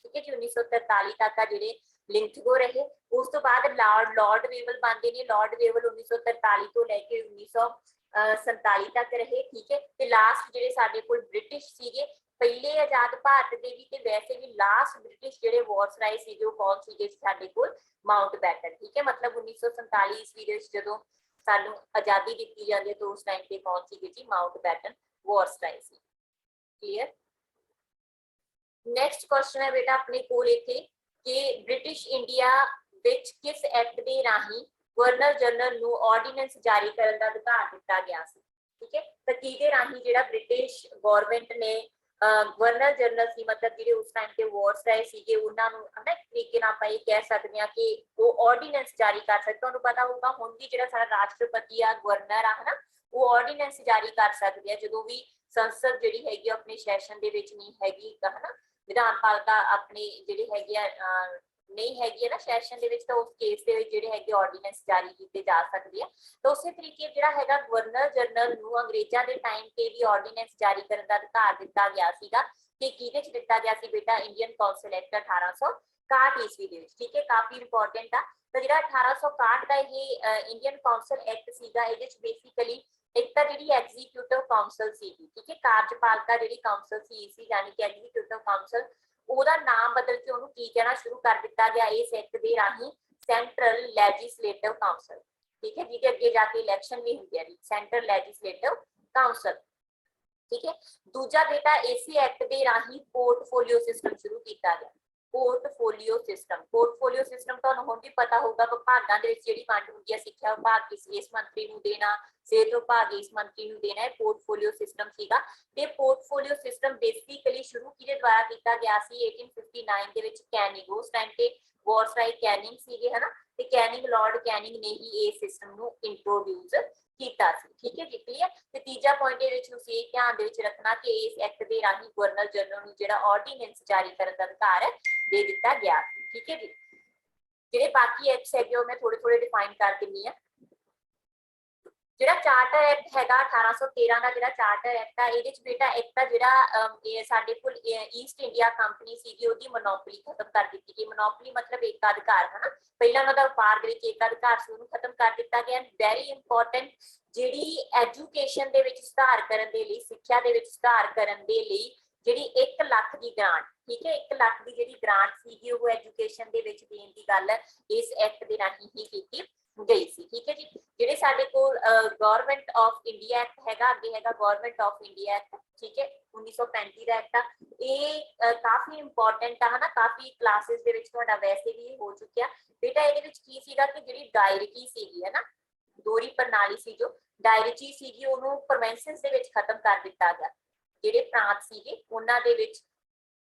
ਠੀਕ ਹੈ ਜੀ। 1943 ਤੱਕ ਆ ਜਿਹੜੇ ਲਿੰਥਗੋ ਰਹੇ। ਉਸ ਤੋਂ ਬਾਅਦ ਲਾਰਡ ਵੇਵਲ ਬਣਦੇ ਨੇ, ਲਾਰਡ ਵੇਵਲ 1943 ਤੋਂ ਲੈ ਕੇ 1947 ਤੱਕ ਰਹੇ, ਠੀਕ ਹੈ। ਤੇ ਲਾਸਟ ਜਿਹੜੇ ਸਾਡੇ ਕੋਲ ਬ੍ਰਿਟਿਸ਼ ਸੀਗੇ ਪਹਿਲੇ ਆਜ਼ਾਦ ਭਾਰਤ ਦੇ ਵੀ ਤੇ ਵੈਸੇ ਵੀ ਲਾਸਟ ਬ੍ਰਿਟਿਸ਼ ਜਿਹੜੇ ਵਾਇਸਰਾਏ ਸੀਗੇ ਉਹ ਕੌਣ ਸੀਗੇ ਸਾਡੇ ਕੋਲ, ਮਾਊਂਟ ਬੈਟਨ, ਠੀਕ ਹੈ। ਮਤਲਬ 1947 ਈਸਵੀ ਦੇ ਵਿੱਚ ਜਦੋਂ ਸਾਨੂੰ ਆਜ਼ਾਦੀ ਦਿੱਤੀ ਜਾਂਦੀ ਹੈ ਤਾਂ ਉਸ ਟਾਈਮ ਤੇ ਕੌਣ ਸੀਗੇ ਜੀ, ਮਾਊਂਟ ਬੈਟਨ ਵਾਇਸਰਾਏ ਸੀ, ਕਲੀਅਰ। ਨੈਕਸਟ ਕੁਐਸਚਨ ਹੈ ਬੇਟਾ ਆਪਣੇ ਕੋਲ ਇੱਥੇ ਕਿ ਬ੍ਰਿਟਿਸ਼ ਇੰਡੀਆ ਵਿੱਚ ਕਿਸ ਐਕਟ ਦੇ ਰਾਹੀਂ ਗਵਰਨਰ ਜਨਰਲ ਨੂੰ ਆਰਡੀਨੈਂਸ ਜਾਰੀ ਕਰਨ ਦਾ ਅਧਿਕਾਰ ਦਿੱਤਾ ਗਿਆ ਸੀ, ਠੀਕ ਹੈ। ਤਾਂ ਕਿਹਦੇ ਰਾਹੀਂ ਜਿਹੜਾ ਬ੍ਰਿਟਿਸ਼ ਗਵਰਨਮੈਂਟ ਨੇ ਗਵਰਨਰ ਜਨਰਲ ਸੀ, ਮਤਲਬ ਜਿਹੜੇ ਉਸ ਟਾਈਮ ਤੇ ਵਾਇਸਰਾਏ ਸੀਗੇ ਉਹਨਾਂ ਨੂੰ ਹਨਾ ਇੱਕ ਤਰੀਕੇ ਨਾਲ ਆਪਾਂ ਇਹ ਕਹਿ ਸਕਦੇ ਹਾਂ ਕਿ ਉਹ ਆਰਡੀਨੈਂਸ ਜਾਰੀ ਕਰ ਸਕਦੇ। ਤੁਹਾਨੂੰ ਪਤਾ ਹੋਊਗਾ ਹੁਣ ਵੀ ਜਿਹੜਾ ਸਾਡਾ ਰਾਸ਼ਟਰਪਤੀ ਆ ਗਵਰਨਰ ਆ ਹਨਾ ਉਹ ਆਰਡੀਨੈਂਸ ਜਾਰੀ ਕਰ ਸਕਦੇ ਆ ਜਦੋਂ ਵੀ ਸੰਸਦ ਜਿਹੜੀ ਹੈਗੀ ਆਪਣੇ ਸੈਸ਼ਨ ਦੇ ਵਿੱਚ ਨਹੀਂ ਹੈਗੀ ਹਨਾ, ਵਿਧਾਨ ਪਾਲਿਕਾ ਆਪਣੇ ਜਿਹੜੇ ਹੈਗੇ ਆ ਨਹੀਂ ਹੈਗੀ ਹੈ ਨਾ ਸੈਸ਼ਨ ਦੇ ਵਿੱਚ, ਤਾਂ ਉਸ ਕੇਸ ਦੇ ਵਿੱਚ ਜਿਹੜੇ ਹੈਗੇ ਆਰਡੀਨੈਂਸ ਜਾਰੀ ਕੀਤੇ ਜਾ ਸਕਦੇ ਆ। ਤਾਂ ਉਸੇ ਤਰੀਕੇ ਜਿਹੜਾ ਹੈਗਾ ਗਵਰਨਰ ਜਨਰਲ ਨੂੰ ਅੰਗਰੇਜ਼ਾਂ ਦੇ ਟਾਈਮ ਤੇ ਵੀ ਆਰਡੀਨੈਂਸ ਜਾਰੀ ਕਰਨ ਦਾ ਅਧਿਕਾਰ ਦਿੱਤਾ ਗਿਆ ਸੀਗਾ ਤੇ ਕਿਹਦੇ ਚ ਦਿੱਤਾ ਗਿਆ ਸੀ ਬੇਟਾ, ਇੰਡੀਅਨ ਕੌਂਸਲ ਐਕਟ 1861 ਈਸਵੀ ਦੇ ਵਿੱਚ, ਠੀਕ ਹੈ। ਕਾਫੀ ਇੰਪੋਰਟੈਂਟ ਆ। ਤਾਂ ਜਿਹੜਾ 1861 ਦਾ ਇਹ ਇੰਡੀਅਨ ਕੌਂਸਲ ਐਕਟ ਸੀਗਾ ਇਹਦੇ ਚ ਬੇਸਿਕਲੀ ਇੱਕ ਤਾਂ ਜਿਹੜੀ ਐਗਜ਼ੀਕਿਊਟਿਵ ਕਾਉਂਸਲ ਸੀਗੀ, ਠੀਕ ਹੈ, ਕਾਰਜਪਾਲਿਕਾ ਜਿਹੜੀ ਕਾਉਂਸਲ ਸੀ ਯਾਨੀ ਕਿ ਐਗਜ਼ੀਕਿਊਟਿਵ ਕਾਉਂਸਲ, ਉਹਦਾ ਨਾਮ ਬਦਲ ਕੇ ਉਹਨੂੰ ਕੀ ਕਹਿਣਾ ਸ਼ੁਰੂ ਕਰ ਦਿੱਤਾ ਗਿਆ ਇਸ ਐਕਟ ਦੇ ਰਾਹੀਂ, ਸੈਂਟਰਲ ਲੈਜਿਸਲੇਟਿਵ ਕਾਉਂਸਲ, ਠੀਕ ਹੈ, ਜਿਹਦੇ ਅੱਗੇ ਜਾ ਕੇ ਇਲੈਕਸ਼ਨ ਵੀ ਹੁੰਦੀ ਹੈ, ਸੈਂਟਰਲ ਲੈਜਿਸਲੇਟਿਵ ਕਾਉਂਸਲ, ਠੀਕ ਹੈ। ਦੂਜਾ ਬੇਟਾ ਇਸੇ ਐਕਟ ਦੇ ਰਾਹੀਂ ਪੋਰਟਫੋਲੀਓ ਸਿਸਟਮ ਸ਼ੁਰੂ ਕੀਤਾ ਗਿਆ। ਪੋਰਟਫੋਲੀਓ ਸਿਸਟਮ ਤੁਹਾਨੂੰ ਹੁਣ ਵੀ ਪਤਾ ਹੋਊਗਾ ਵਿਭਾਗਾਂ ਦੇ ਵਿੱਚ ਜਿਹੜੀ ਵੰਡ ਹੁੰਦੀ ਹੈ, ਸਿੱਖਿਆ ਵਿਭਾਗ ਇਸ ਮੰਤਰੀ ਨੂੰ ਦੇਣਾ, ਸਿਹਤ ਵਿਭਾਗ ਇਸ ਮੰਤਰੀ ਨੂੰ ਦੇਣਾ, ਪੋਰਟਫੋਲੀਓ ਸਿਸਟਮ ਸੀਗਾ। ਤੇ ਪੋਰਟਫੋਲੀਓ ਸਿਸਟਮ ਬੇਸਿਕਲੀ ਸ਼ੁਰੂ ਕਿਹਦੇ ਦੁਆਰਾ ਕੀਤਾ ਗਿਆ ਸੀ, 1859 ਦੇ ਵਿੱਚ ਕੈਨਿੰਗ, ਉਸ ਟਾਈਮ ਤੇ ਵਾਇਸਰਾਏ ਕੈਨਿੰਗ ਸੀਗੇ ਹਨਾ, ਤੇ ਕੈਨਿੰਗ ਲਾਰਡ ਕੈਨਿੰਗ ਨੇ ਹੀ ਇਸ ਸਿਸਟਮ ਨੂੰ ਇੰਟਰੋਡਿਊਸ ਕੀਤਾ ਸੀ, ਠੀਕ ਹੈ ਜੀ, ਕਲੀਅਰ। ਤੇ ਤੀਜਾ ਪੁਆਇੰਟ ਦੇ ਵਿੱਚ ਤੁਸੀਂ ਇਹ ਧਿਆਨ ਦੇ ਵਿੱਚ ਰੱਖਣਾ ਕਿ ਇਸ ਐਕਟ ਦੇ ਰਾਹੀਂ ਗਵਰਨਰ ਜਨਰਲ ਨੂੰ ਜਿਹੜਾ ਆਰਡੀਨੈਂਸ ਜਾਰੀ ਕਰਨ ਦਾ ਅਧਿਕਾਰ ਦੇ ਦਿੱਤਾ ਗਿਆ, ਠੀਕ ਹੈ ਜੀ। ਜਿਹੜੇ ਬਾਕੀ ਐਕਟਸ ਹੈਗੇ ਉਹ ਮੈਂ ਥੋੜੇ ਡਿਫਾਈਨ ਕਰ ਦਿੰਨੀ ਆ। ਜਿਹੜਾ ਚਾਰਟਰ ਐਕਟ ਹੈਗਾ 1813 ਦਾ ਜਿਹੜਾ ਚਾਰਟਰ ਐਕਟ ਆ ਇਹਦੇ ਚ ਬੇਟਾ ਇੱਕ ਤਾਂ ਜਿਹੜਾ ਸਾਡੇ ਕੋਲ ਈਸਟ ਇੰਡੀਆ ਕੰਪਨੀ ਸੀਗੀ ਉਹਦੀ ਮੋਨੋਪੋਲੀ ਖਤਮ ਕਰ ਦਿੱਤੀ ਗਈ। ਮੋਨੋਪੋਲੀ ਮਤਲਬ ਏਕਾਧਿਕਾਰ ਹਨਾ, ਪਹਿਲਾਂ ਉਹਨਾਂ ਦਾ ਵਪਾਰ ਦੇ ਵਿੱਚ ਏਕਾਧਿਕਾਰ ਸੀ ਉਹਨੂੰ ਖਤਮ ਕਰ ਦਿੱਤਾ ਗਿਆ। ਵੈਰੀ ਇੰਪੋਰਟੈਂਟ, ਜਿਹੜੀ ਐਜੂਕੇਸ਼ਨ ਦੇ ਵਿੱਚ ਸੁਧਾਰ ਕਰਨ ਦੇ ਲਈ, ਸਿੱਖਿਆ ਦੇ ਵਿੱਚ ਸੁਧਾਰ ਕਰਨ ਦੇ ਲਈ ਜਿਹੜੀ 1 ਲੱਖ ਦੀ ਗ੍ਰਾਂਟ, ਠੀਕ ਹੈ, 1 ਲੱਖ ਦੀ ਜਿਹੜੀ ਗ੍ਰਾਂਟ ਸੀਗੀ ਉਹ ਐਜੂਕੇਸ਼ਨ ਦੇ ਵਿੱਚ ਦੇਣ ਦੀ ਗੱਲ ਇਸ ਐਕਟ ਦੇ ਰਾਹੀਂ ਹੀ ਕੀਤੀ ਗਈ ਸੀ, ਠੀਕ ਹੈ ਜੀ। ਜਿਹੜੇ ਸਾਡੇ ਕੋਲ ਗਵਰਨਮੈਂਟ ਆਫ ਇੰਡੀਆ ਐਕਟ ਹੈਗਾ, ਅੱਗੇ ਹੈਗਾ ਗਵਰਨਮੈਂਟ ਆਫ ਇੰਡੀਆ ਐਕਟ, ਠੀਕ ਹੈ, 1935 ਦਾ ਐਕਟ ਆ। ਇਹ ਕਾਫੀ ਇੰਪੋਰਟੈਂਟ ਆ ਹਨਾ, ਕਾਫੀ ਕਲਾਸਿਸ ਦੇ ਵਿੱਚ ਤੁਹਾਡਾ ਵੈਸੇ ਵੀ ਹੋ ਚੁੱਕਿਆ ਬੇਟਾ। ਇਹਦੇ ਵਿੱਚ ਕੀ ਸੀਗਾ ਕਿ ਜਿਹੜੀ ਡਾਇਰਕੀ ਸੀਗੀ ਹਨਾ, ਦੋਹਰੀ ਪ੍ਰਣਾਲੀ ਸੀ, ਜੋ ਡਾਇਰਕੀ ਸੀਗੀ ਉਹਨੂੰ ਪ੍ਰੋਵਿੰਸਸ ਦੇ ਵਿੱਚ ਖਤਮ ਕਰ ਦਿੱਤਾ ਗਿਆ। ਜਿਹੜੇ ਪ੍ਰਾਂਤ ਸੀਗੇ ਉਹਨਾਂ ਦੇ ਵਿੱਚ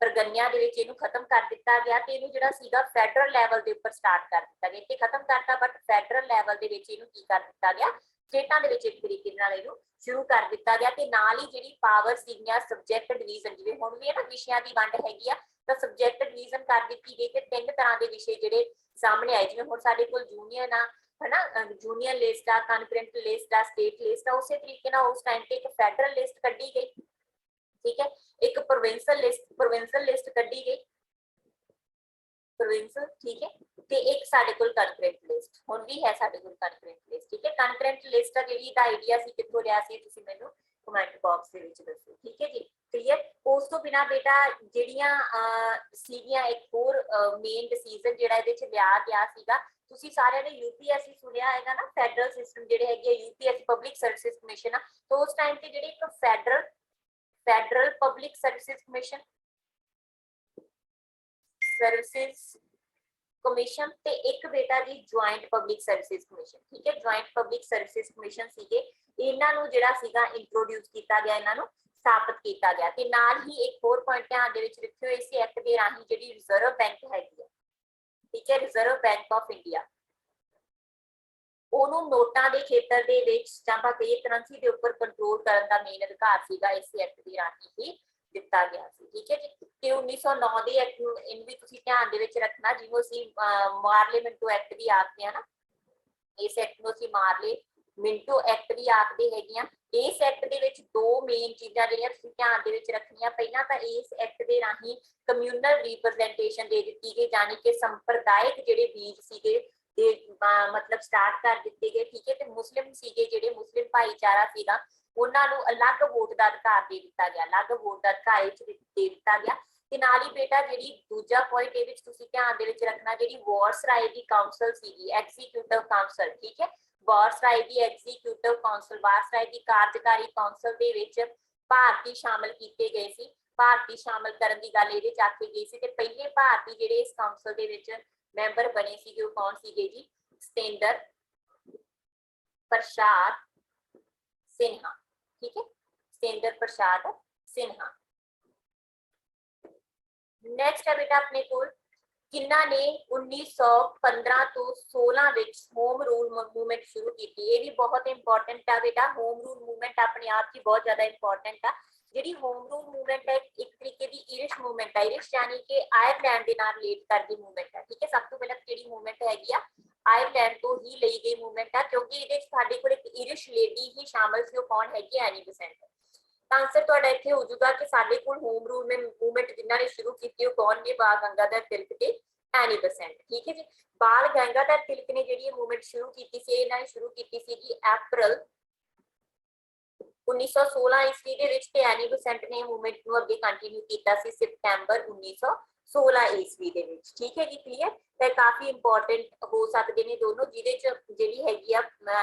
ਪ੍ਰਗਨਿਆ ਦੇ ਵਿੱਚ ਇਹਨੂੰ ਖਤਮ ਕਰ ਦਿੱਤਾ ਗਿਆ ਤੇ ਇਹਨੂੰ ਜਿਹੜਾ ਸੀਗਾ ਫੈਡਰਲ ਲੈਵਲ ਦੇ ਉੱਪਰ ਸਟਾਰਟ ਕਰ ਦਿੱਤਾ ਗਿਆ। ਇੱਥੇ ਖਤਮ ਕਰਤਾ ਬਟ ਫੈਡਰਲ ਲੈਵਲ ਦੇ ਵਿੱਚ ਇਹਨੂੰ ਕੀ ਕਰ ਦਿੱਤਾ ਗਿਆ, ਸਟੇਟਾਂ ਦੇ ਵਿੱਚ ਇੱਕ ਤਰੀਕੇ ਨਾਲ ਇਹਨੂੰ ਸ਼ੁਰੂ ਕਰ ਦਿੱਤਾ ਗਿਆ। ਤੇ ਨਾਲ ਹੀ ਜਿਹੜੀ ਪਾਵਰ ਸੀਗੀਆਂ ਸਬਜੈਕਟ ਡਿਵੀਜ਼ਨ, ਜਿਵੇਂ ਹੁਣ ਵੀ ਹੈ ਨਾ ਵਿਸ਼ਿਆਂ ਦੀ ਵੰਡ ਹੈਗੀ ਆ, ਤਾਂ ਸਬਜੈਕਟ ਡਿਵੀਜ਼ਨ ਕਰ ਦਿੱਤੀ ਗਈ ਤੇ 3 ਤਰ੍ਹਾਂ ਦੇ ਵਿਸ਼ੇ ਜਿਹੜੇ ਸਾਹਮਣੇ ਆਏ, ਜਿਵੇਂ ਹੁਣ ਸਾਡੇ ਕੋਲ ਜੂਨੀਅਰ ਆ, है ना, यूनियन लिस्ट आ, कॉन्करेंट लिस्ट आ, स्टेट लिस्ट आ, उसी तरीके ना उस टाइम पे एक फेडरल लिस्ट कड्डी गई, ठीक है, एक प्रोविंशियल लिस्ट कड्डी गई, प्रोविंशियल, ठीक है, ਤੇ ਇੱਕ ਸਾਡੇ ਕੋਲ ਕਨਕਰੈਂਟ ਲਿਸਟ ਹੁਣ ਵੀ ਹੈ ਸਾਡੇ ਕੋਲ ਕਨਕਰੈਂਟ ਲਿਸਟ, ਠੀਕ ਹੈ। ਕਨਕਰੈਂਟ ਲਿਸਟ ਦਾ ਜਿਹੜੀ ਦਾ ਆਈਡੀਆ ਸੀ ਕਿੱਥੋਂ ਲਿਆ ਸੀ ਤੁਸੀਂ ਮੈਨੂੰ ਕਮੈਂਟ ਬਾਕਸ ਦੇ ਵਿੱਚ ਦੱਸੋ, ਠੀਕ ਹੈ ਜੀ, ਕਲੀਅਰ। ਉਸ ਤੋਂ ਬਿਨਾ ਬੇਟਾ ਜਿਹੜੀਆਂ ਸੀਗੀਆਂ ਇੱਕ ਹੋਰ ਮੇਨ ਡਿਸੀਜਨ ਜਿਹੜਾ ਇਹਦੇ ਚ ਲਿਆ ਗਿਆ ਸੀਗਾ, ਤੁਸੀਂ ਸਾਰਿਆਂ ਨੇ यूपीएससी ਸੁਣਿਆ ਹੈਗਾ ਨਾ, ਫੈਡਰਲ ਸਿਸਟਮ ਜਿਹੜੇ ਹੈਗੇ यूपीएससी ਪਬਲਿਕ ਸਰਵਿਸ ਕਮਿਸ਼ਨ ਆ, ਤਾਂ ਉਸ ਟਾਈਮ ਤੇ ਜਿਹੜੇ ਇੱਕ ਫੈਡਰਲ ਪਬਲਿਕ ਸਰਵਿਸ ਕਮਿਸ਼ਨ ਤੇ ਇੱਕ ਬੇਟਾ ਜੀ ਜੁਆਇੰਟ ਪਬਲਿਕ ਸਰਵਿਸਿਜ਼ ਕਮਿਸ਼ਨ, ਠੀਕ ਹੈ, ਜੁਆਇੰਟ ਪਬਲਿਕ ਸਰਵਿਸਿਜ਼ ਕਮਿਸ਼ਨ ਸੀਗੇ, ਇਹਨਾਂ ਨੂੰ ਜਿਹੜਾ ਸੀਗਾ ਇੰਟਰੋਡਿਊਸ ਕੀਤਾ ਗਿਆ, ਇਹਨਾਂ ਨੂੰ ਸਥਾਪਿਤ ਕੀਤਾ ਗਿਆ। ਤੇ ਨਾਲ ਹੀ ਇੱਕ ਹੋਰ ਪੁਆਇੰਟ ਧਿਆਨ ਦੇ ਵਿੱਚ ਰੱਖਿਓ, ਇਸੇ ਐਕਟ ਦੇ ਰਾਹੀਂ ਜਿਹੜੀ ਰਿਜ਼ਰਵ ਬੈਂਕ ਹੈਗੀ ਹੈ, ਠੀਕ ਹੈ, ਰਿਜ਼ਰਵ ਬੈਂਕ ਆਫ ਇੰਡੀਆ, ਉਹਨੂੰ ਨੋਟਾਂ ਦੇ ਖੇਤਰ ਦੇ ਵਿੱਚ ਜਾਂ ਆਪਾਂ ਕਹੀਏ ਕਰੰਸੀ ਦੇ ਉੱਪਰ ਕੰਟਰੋਲ ਕਰਨ ਦਾ ਮੇਨ ਅਧਿਕਾਰ ਸੀਗਾ ਇਸੇ ਐਕਟ ਦੇ ਰਾਹੀਂ ਹੀ ਦਿੱਤਾ ਗਿਆ ਸੀ, ਠੀਕ ਹੈ ਜੀ। ਤੇ 1909 ਦੇ ਐਕਟ ਨੂੰ ਇਹਨੂੰ ਵੀ ਤੁਸੀਂ ਧਿਆਨ ਦੇ ਵਿੱਚ ਰੱਖਣਾ, ਜਿਹਨੂੰ ਅਸੀਂ ਮਾਰਲੇ ਮਿੰਟੋ ਐਕਟ ਵੀ ਆਖਦੇ ਆ ਨਾ, ਇਸ ਐਕਟ ਨੂੰ ਅਸੀਂ ਮਾਰਲੇ ਮਿੰਟੋ ਐਕਟ ਵੀ ਆਖਦੇ ਹੈਗੇ ਆ। ਇਸ ਐਕਟ ਦੇ ਵਿੱਚ ਦੋ ਮੇਨ ਚੀਜ਼ਾਂ ਜਿਹੜੀਆਂ ਤੁਸੀਂ ਧਿਆਨ ਦੇ ਵਿੱਚ ਰੱਖਣੀਆਂ, ਪਹਿਲਾਂ ਤਾਂ ਇਸ ਐਕਟ ਦੇ ਰਾਹੀਂ ਕਮਿਊਨਲ ਰਿਪਰੈਜ਼ੈਂਟੇਸ਼ਨ ਦੇ ਦਿੱਤੀ ਗਈ, ਯਾਨੀ ਕਿ ਸੰਪਰਦਾਇਕ ਜਿਹੜੇ ਬੀਜ ਸੀਗੇ ਤੇ ਮਤਲਬ ਸਟਾਰਟ ਕਰ ਦਿੱਤੇ ਗਏ, ਠੀਕ ਹੈ। ਤੇ ਮੁਸਲਿਮ ਸੀਗੇ ਜਿਹੜੇ ਮੁਸਲਿਮ ਭਾਈਚਾਰਾ ਸੀਗਾ ਉਹਨਾਂ ਨੂੰ ਅਲੱਗ ਵੋਟ ਦਾ ਅਧਿਕਾਰ ਦੇ ਦਿੱਤਾ ਗਿਆ, ਅਲੱਗ ਵੋਟ ਦਾ ਅਧਿਕਾਰ ਦੇ ਦਿੱਤਾ ਗਿਆ। ਤੇ ਨਾਲ ਹੀ ਬੇਟਾ ਜਿਹੜੀ ਦੂਜਾ ਪੁਆਇੰਟ ਇਹ ਵਿੱਚ ਤੁਸੀਂ ਧਿਆਨ ਦੇ ਵਿੱਚ ਰੱਖਣਾ, ਜਿਹੜੀ ਵਾਇਸਰਾਏ ਦੀ ਕਾਉਂਸਲ ਸੀਗੀ, ਐਗਜ਼ੀਕਿਊਟਿਵ ਕਾਉਂਸਲ, ਠੀਕ ਹੈ, ਵਾਇਸਰਾਏ ਦੀ ਐਗਜ਼ੀਕਿਊਟਿਵ ਕਾਉਂਸਲ, ਵਾਇਸਰਾਏ ਦੀ ਕਾਰਜਕਾਰੀ ਕਾਉਂਸਲ ਦੇ ਵਿੱਚ ਭਾਰਤੀ ਸ਼ਾਮਲ ਕੀਤੇ ਗਏ ਸੀ, ਭਾਰਤੀ ਸ਼ਾਮਲ ਕਰਨ ਦੀ ਗੱਲ ਇਹਦੇ ਚ ਆਖੀ ਗਈ ਸੀ। ਤੇ ਪਹਿਲੇ ਭਾਰਤੀ ਜਿਹੜੇ ਇਸ ਕਾਉਂਸਲ ਦੇ ਵਿੱਚ ਮੈਂਬਰ ਬਣੇ ਸੀਗੇ ਉਹ ਕੌਣ ਸੀਗੇ ਜੀ, ਸਤੇਂਦਰ ਪ੍ਰਸਾਦ सिन्हा, ठीक है, सतेंद्र प्रसाद सिन्हा। नेक्स्ट है बेटा अपने को किन्ना ने 1915 तो 16 ਵਿੱਚ होम रूल मूवमेंट शुरू की थी। ये भी बहुत इंपॉर्टेंट है बेटा, होम रूल मूवमेंट अपने आप ही बहुत ज्यादा इंपॉर्टेंट है। ਜਿਹੜੀ ਹੋਮ ਰੂਲ ਮੂਵਮੈਂਟ ਹੈ ਇੱਕ ਤਰੀਕੇ ਦੀ ਇਰਿਸ਼ ਮੂਵਮੈਂਟ ਹੈ, ਇਰਿਸ਼ ਯਾਨੀ ਕਿ ਆਇਰਲੈਂਡ ਦੇ ਨਾਲ ਰਿਲੇਟ ਕਰਦੀ ਮੂਵਮੈਂਟ ਹੈ, ਠੀਕ ਹੈ। ਸਭ ਤੋਂ ਪਹਿਲਾਂ ਜਿਹੜੀ ਮੂਵਮੈਂਟ ਹੈਗੀ ਆ ਆਇਰਲੈਂਡ ਤੋਂ ਹੀ ਲਈ ਗਈ ਮੂਵਮੈਂਟ ਆ, ਕਿਉਂਕਿ ਇਹਦੇ ਵਿੱਚ ਸਾਡੇ ਕੋਲ ਇੱਕ ਇਰਿਸ਼ ਲੇਡੀ ਹੀ ਸ਼ਾਮਲ ਸੀ, ਉਹ ਕੌਣ ਹੈਗੀ, ਐਨੀ ਬਸੈਂਟ। ਤਾਂ ਆਨਸਰ ਤੁਹਾਡਾ ਇੱਥੇ ਹੋ ਜਾਊਗਾ ਕਿ ਸਾਡੇ ਕੋਲ ਹੋਮ ਰੂਲ ਮੂਵਮੈਂਟ ਜਿਨ੍ਹਾਂ ਨੇ ਸ਼ੁਰੂ ਕੀਤੀ ਉਹ ਕੌਣ ਨੇ, ਬਾਲ ਗੰਗਾਧਰ ਤਿਲਕ ਤੇ ਐਨੀ ਬਸੈਂਟ, ਠੀਕ ਹੈ ਜੀ। ਬਾਲ ਗੰਗਾਧਰ ਤਿਲਕ ਨੇ ਜਿਹੜੀ ਇਹ ਮੂਵਮੈਂਟ ਸ਼ੁਰੂ ਕੀਤੀ ਸੀ, ਇਹਨਾਂ ਨੇ ਸ਼ੁਰੂ ਕੀਤੀ ਸੀਗੀ ਅਪ੍ਰੈਲ 1916 ਈਸਵੀ ਦੇ ਵਿੱਚ, ਤੇ ਐਨੀ ਬਸੈਂਟ ਨੇ ਮੂਵਮੈਂਟ ਨੂੰ ਅੱਗੇ ਕੰਟੀਨਿਊ ਕੀਤਾ ਸੀ ਸਤੰਬਰ 1916 ਈਸਵੀ ਦੇ ਵਿੱਚ, ਠੀਕ ਹੈ ਜੀ, ਕਲੀਅਰ। ਤੇ ਕਾਫੀ ਇੰਪੋਰਟੈਂਟ ਹੋ ਸਕਦੇ ਨੇ ਦੋਨੋਂ, ਜਿਹਦੇ ਚ ਜਿਹੜੀ ਹੈਗੀ ਆ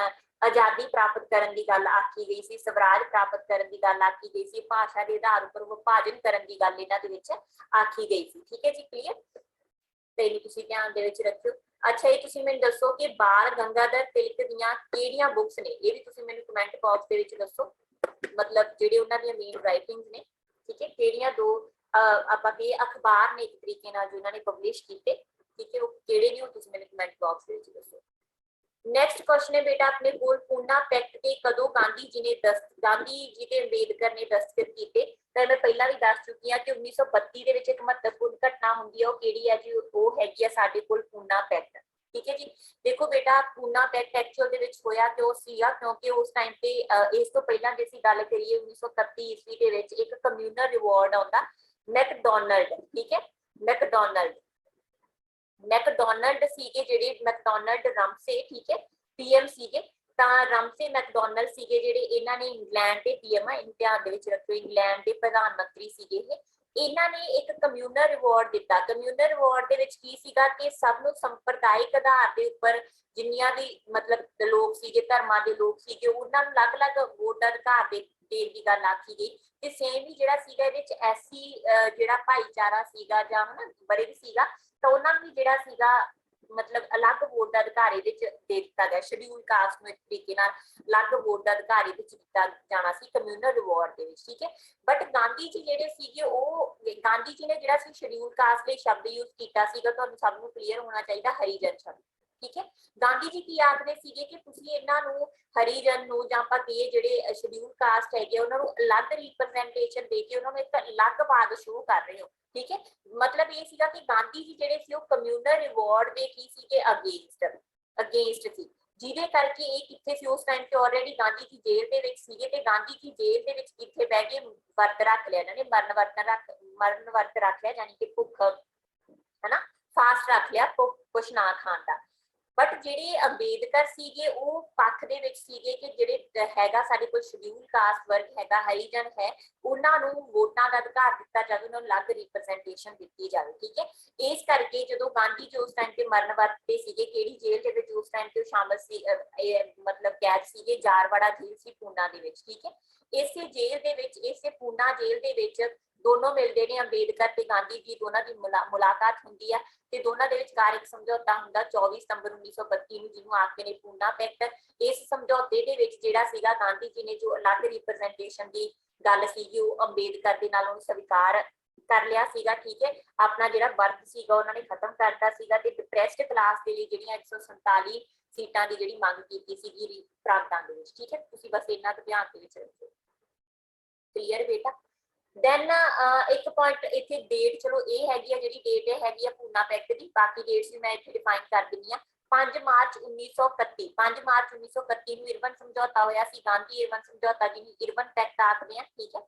ਆਜ਼ਾਦੀ ਪ੍ਰਾਪਤ ਕਰਨ ਦੀ ਗੱਲ ਆਖੀ ਗਈ ਸੀ, ਸਵਰਾਜ ਪ੍ਰਾਪਤ ਕਰਨ ਦੀ ਗੱਲ ਆਖੀ ਗਈ ਸੀ, ਭਾਸ਼ਾ ਦੇ ਆਧਾਰ ਉੱਪਰ ਵਿਭਾਜਨ ਕਰਨ ਦੀ ਗੱਲ ਇਹਨਾਂ ਦੇ ਵਿੱਚ ਆਖੀ ਗਈ ਸੀ, ਠੀਕ ਹੈ ਜੀ, ਕਲੀਅਰ। ਤੇ ਇਹਨੂੰ ਤੁਸੀਂ ਧਿਆਨ ਦੇ ਵਿੱਚ ਰੱਖਿਓ। ਅੱਛਾ ਇਹ ਤੁਸੀਂ ਮੈਨੂੰ ਦੱਸੋ ਕਿ ਬਾਲ ਗੰਗਾਧਰ ਤਿਲਕ ਦੀਆਂ ਕਿਹੜੀਆਂ ਬੁੱਕਸ ਨੇ, ਇਹ ਵੀ ਤੁਸੀਂ ਮੈਨੂੰ ਕਮੈਂਟ ਬਾਕਸ ਦੇ ਵਿੱਚ ਦੱਸੋ, मतलब ਜਿਹੜੇ ਉਹਨਾਂ ਦੀਆਂ ਮੇਨ ਰਾਈਟਿੰਗਸ ਨੇ, ਠੀਕ ਹੈ, ਕਿਹੜੀਆਂ ਦੋ ਆਪਾਂ ਕੀ ਅਖਬਾਰ ਨੇ ਇੱਕ ਤਰੀਕੇ ਨਾਲ ਜੋ ਇਹਨਾਂ ਨੇ ਪਬਲਿਸ਼ ਕੀਤੇ, ਠੀਕ ਹੈ, ਉਹ ਕਿਹੜੇ ਨੇ, ਉਹ ਤੁਸੀਂ ਮੈਨੂੰ ਕਮੈਂਟ ਬਾਕਸ ਦੇ ਵਿੱਚ ਦੱਸੋ। नेक्स्ट क्वेश्चन है बेटा अपने कोल पूना पैक्ट ते कदों गांधी जी ने ते अंबेडकर ने दस्तखत कीते। तो मैं पहला भी दस चुकी हाँ कि 1932 ਦੇ ਵਿੱਚ ਇੱਕ ਮਹੱਤਵਪੂਰਨ ਘਟਨਾ ਹੁੰਦੀ ਹੈ, ਉਹ ਕਿਹੜੀ ਹੈ ਜੀ, ਉਹ ਹੈਗੀ ਆ ਸਾਡੇ ਕੋਲ ਪੂਨਾ ਪੈਕਟ, ਠੀਕ ਹੈ ਜੀ। ਦੇਖੋ ਬੇਟਾ ਪੂਨਾ ਪੈਕਟ ਐਕਚੁਅਲ ਦੇ ਵਿੱਚ ਹੋਇਆ ਕਿਉਂ ਸੀਗਾ, ਕਿਉਂਕਿ ਉਸ ਟਾਈਮ ਤੇ ਇਸ ਤੋਂ ਪਹਿਲਾਂ ਜੇ ਅਸੀਂ ਗੱਲ ਕਰੀਏ 1931 ਈਸਵੀ ਦੇ ਵਿੱਚ ਇੱਕ ਕਮਿਊਨਲ ਰਿਵਾਰਡ ਆਉਂਦਾ ਮੈਕਡੋਨਲਡ, ਠੀਕ ਹੈ, ਮੈਕਡੋਨਲਡ ਸੀਗੇ ਜਿਹੜੇ ਮੈਕਡੋਨਲਡ ਰਮਸੇ, ਠੀਕ ਹੈ, ਪੀਐਮ ਸੀਗੇ। ਤਾਂ ਰਮਸੇ ਮੈਕਡੋਨਲਡ ਸੀਗੇ ਜਿਹੜੇ, ਇਹਨਾਂ ਨੇ ਇੰਗਲੈਂਡ ਦੇ ਪੀਐਮ ਆ, ਧਿਆਨ ਦੇ ਵਿੱਚ ਰੱਖਿਓ, ਇੰਗਲੈਂਡ ਦੇ ਪ੍ਰਧਾਨ ਮੰਤਰੀ ਸੀਗੇ ਇਹ। ਇਹਨਾਂ ਨੇ ਇੱਕ ਕਮਿਊਨਲ ਰਿਵਾਰਡ ਦਿੱਤਾ। ਕਮਿਊਨਲ ਰਿਵਾਰਡ ਦੇ ਵਿੱਚ ਕੀ ਸੀਗਾ ਕਿ ਸਭ ਨੂੰ ਸੰਪਰਦਾਇਕ ਆਧਾਰ ਦੇ ਉੱਪਰ ਜਿੰਨੀਆਂ ਵੀ ਮਤਲਬ ਲੋਕ ਸੀਗੇ, ਧਰਮਾਂ ਦੇ ਲੋਕ ਸੀਗੇ, ਉਹਨਾਂ ਨੂੰ ਅਲੱਗ-ਅਲੱਗ ਵੋਟ ਦਾ ਅਧਿਕਾਰ ਦੇਣ ਦੀ ਗੱਲ ਆਖੀ ਗਈ। ਤੇ ਸੇਮ ਹੀ ਜਿਹੜਾ ਸੀਗਾ ਇਹਦੇ ਵਿੱਚ ਐਸੀ ਜਿਹੜਾ ਭਾਈਚਾਰਾ ਸੀਗਾ ਜਾਂ ਹਨਾ ਵਰਗ ਸੀਗਾ, ਤਾਂ ਉਹਨਾਂ ਨੂੰ ਵੀ ਜਿਹੜਾ ਸੀਗਾ ਮਤਲਬ ਅਲੱਗ ਵੋਟ ਦਾ ਅਧਿਕਾਰ ਇਹਦੇ ਚ ਦੇ ਦਿੱਤਾ ਗਿਆ। ਸ਼ਡਿਊਲ ਕਾਸਟ ਨੂੰ ਇੱਕ ਤਰੀਕੇ ਨਾਲ ਅਲੱਗ ਵੋਟ ਦਾ ਅਧਿਕਾਰ ਇਹਦੇ ਚ ਦਿੱਤਾ ਜਾਣਾ ਸੀ ਕਮਿਊਨਲ ਰਿਵਾਰਡ ਦੇ ਵਿੱਚ, ਠੀਕ ਹੈ। ਬਟ ਗਾਂਧੀ ਜੀ ਜਿਹੜੇ ਸੀਗੇ, ਉਹ ਗਾਂਧੀ ਜੀ ਨੇ ਜਿਹੜਾ ਸੀ ਸ਼ਡਿਊਲ ਕਾਸਟ ਲਈ ਸ਼ਬਦ ਯੂਜ਼ ਕੀਤਾ ਸੀਗਾ, ਤੁਹਾਨੂੰ ਸਭ ਨੂੰ ਕਲੀਅਰ ਹੋਣਾ ਚਾਹੀਦਾ, ਹਰੀਜਨ ਸ਼ਬਦ, ਠੀਕ ਹੈ। ਗਾਂਧੀ ਜੀ ਕੀ ਆਖਦੇ ਸੀਗੇ ਕਿ ਤੁਸੀਂ ਇਹਨਾਂ ਨੂੰ ਹਰੀਜਨ ਨੂੰ ਜਾਂ ਆਪਾਂ ਕਹੀਏ ਜਿਹੜੇ ਸ਼ਡਿਊਲ ਕਾਸਟ ਹੈਗੇ ਉਹਨਾਂ ਨੂੰ ਅਲੱਗ ਰਿਪਰੈਜ਼ੈਂਟੇਸ਼ਨ ਦੇ ਕੇ ਉਹਨਾਂ ਨੂੰ ਇੱਕ ਅਲੱਗ ਬਾਗ ਸ਼ੋਅ ਕਰ ਰਹੇ ਹੋ, ਠੀਕ ਹੈ। ਮਤਲਬ ਇਹ ਸੀਗਾ ਕਿ ਗਾਂਧੀ ਜੀ ਜਿਹੜੇ ਸੀ ਉਹ ਕਮਿਊਨਲ ਰਿਵਾਰਡ ਦੇ ਕੀ ਸੀਗੇ ਅਗੇਂਸਟ ਸੀ। ਜਿਹਦੇ ਕਰਕੇ ਇਹ ਕਿੱਥੇ ਸੀ ਉਸ ਟਾਈਮ ਤੇ ਆਲਰੇਡੀ ਗਾਂਧੀ ਜੀ ਜੇਲ੍ਹ ਦੇ ਵਿੱਚ ਸੀਗੇ ਤੇ ਗਾਂਧੀ ਜੀ ਜੇਲ੍ਹ ਦੇ ਵਿੱਚ ਕਿੱਥੇ ਬਹਿ ਕੇ ਵਰਤ ਰੱਖ ਲਿਆ ਇਹਨਾਂ ਨੇ, ਮਰਨ ਵਰਤ ਰੱਖ ਲਿਆ, ਯਾਨੀ ਕਿ ਭੁੱਖ ਹਨਾ ਫਾਸਟ ਰੱਖ ਲਿਆ ਕੁਛ ਨਾ ਖਾਣ ਦਾ। ਬਟ ਜਿਹੜੇ ਅੰਬੇਦਕਰ ਸੀਗੇ ਉਹ ਪੱਖ ਦੇ ਵਿੱਚ ਸੀਗੇ ਕਿ ਜਿਹੜੇ ਹੈਗਾ ਸਾਡੇ ਕੋਲ ਸ਼ਡਿਊਲ ਕਾਸਟ ਵਰਗ ਹੈਗਾ, ਹਰੀਜਨ ਹੈ, ਉਹਨਾਂ ਨੂੰ ਵੋਟਾਂ ਦਾ ਅਧਿਕਾਰ ਦਿੱਤਾ ਜਾਵੇ, ਉਹਨਾਂ ਨੂੰ ਅਲੱਗ ਰਿਪਰੈਜ਼ੈਂਟੇਸ਼ਨ ਦਿੱਤੀ ਜਾਵੇ। ਠੀਕ ਹੈ, ਇਸ ਕਰਕੇ ਜਦੋਂ ਗਾਂਧੀ ਜੀ ਉਸ ਟਾਈਮ ਤੇ ਮਰਨ ਵਰਤ ਤੇ ਸੀਗੇ, ਕਿਹੜੀ ਜੇਲ੍ਹ ਦੇ ਵਿੱਚ ਉਸ ਟਾਈਮ ਤੇ ਸ਼ਾਮਲ ਸੀ, ਮਤਲਬ ਕੈਦ ਸੀਗੇ ਜਾਰਵਾੜਾ ਜੇਲ੍ਹ ਸੀ ਪੂਨਾ ਦੇ ਵਿੱਚ। ਠੀਕ ਹੈ, ਇਸੇ ਜੇਲ੍ਹ ਦੇ ਵਿੱਚ, ਇਸੇ ਪੂਨਾ ਜੇਲ੍ਹ ਦੇ ਵਿੱਚ ਦੋਨੋਂ ਮਿਲਦੇ ਨੇ, ਅੰਬੇਦਕਰ ਤੇ ਗਾਂਧੀ ਜੀ ਦੋਨਾਂ ਦੀ ਮੁਲਾਕਾਤ ਹੁੰਦੀ ਆ ਤੇ ਦੋਨਾਂ ਦੇ ਵਿਚਕਾਰ ਇੱਕ ਸਮਝੌਤਾ ਹੁੰਦਾ 24 ਸਤੰਬਰ 1932 ਨੂੰ, ਜਿਹਨੂੰ ਆਖਦੇ ਨੇ ਪੂਨਾ ਪੈਕਟ। ਇਸ ਸਮਝੌਤੇ ਦੇ ਵਿੱਚ ਜਿਹੜਾ ਸੀਗਾ ਗਾਂਧੀ ਜੀ ਨੇ ਜੋ ਅਲੱਗ ਰਿਪਰੈਜ਼ੈਂਟੇਸ਼ਨ ਦੀ ਗੱਲ ਸੀਗੀ ਉਹ ਅੰਬੇਦਕਰ ਦੇ ਨਾਲ ਉਹਨੂੰ ਸਵੀਕਾਰ ਕਰ ਲਿਆ ਸੀਗਾ। ਠੀਕ ਹੈ, ਆਪਣਾ ਜਿਹੜਾ ਵਰਤ ਸੀਗਾ ਉਹਨਾਂ ਨੇ ਖਤਮ ਕਰਤਾ ਸੀਗਾ ਤੇ ਡਿਪਰੈਸਡ ਕਲਾਸ ਦੇ ਲਈ ਜਿਹੜੀਆਂ 147 ਸੀਟਾਂ ਦੀ ਜਿਹੜੀ ਮੰਗ ਕੀਤੀ ਸੀਗੀ ਪ੍ਰਾਂਤਾਂ ਦੇ ਵਿੱਚ। ਠੀਕ ਹੈ, ਤੁਸੀਂ ਬਸ ਇਹਨਾਂ ਤੋਂ ਧਿਆਨ ਦੇ ਵਿੱਚ ਰੱਖੋ। ਕਲੀਅਰ ਬੇਟਾ? ਦੈਨ ਇੱਕ ਪੁਆਇੰਟ ਇੱਥੇ ਡੇਟ, ਚਲੋ ਇਹ ਹੈਗੀ ਆ ਜਿਹੜੀ ਡੇਟ ਹੈਗੀ ਆ ਪੂਨਾ ਪੈਕਟ ਦੀ, ਬਾਕੀ ਡੇਟਸ ਵੀ ਮੈਂ ਇੱਥੇ ਡਿਫਾਈਨ ਕਰ ਦਿੰਦੀ ਆ। 5 ਮਾਰਚ 1931, 5 ਮਾਰਚ 1931 ਨੂੰ ਇਰਵਨ ਸਮਝੌਤਾ ਹੋਇਆ ਸੀ, ਗਾਂਧੀ ਇਰਵਨ ਸਮਝੌਤਾ, ਜਿਹਨੂੰ ਇਰਵਨ ਪੈਕਟ ਆਖਦੇ ਆ। ਠੀਕ ਹੈ,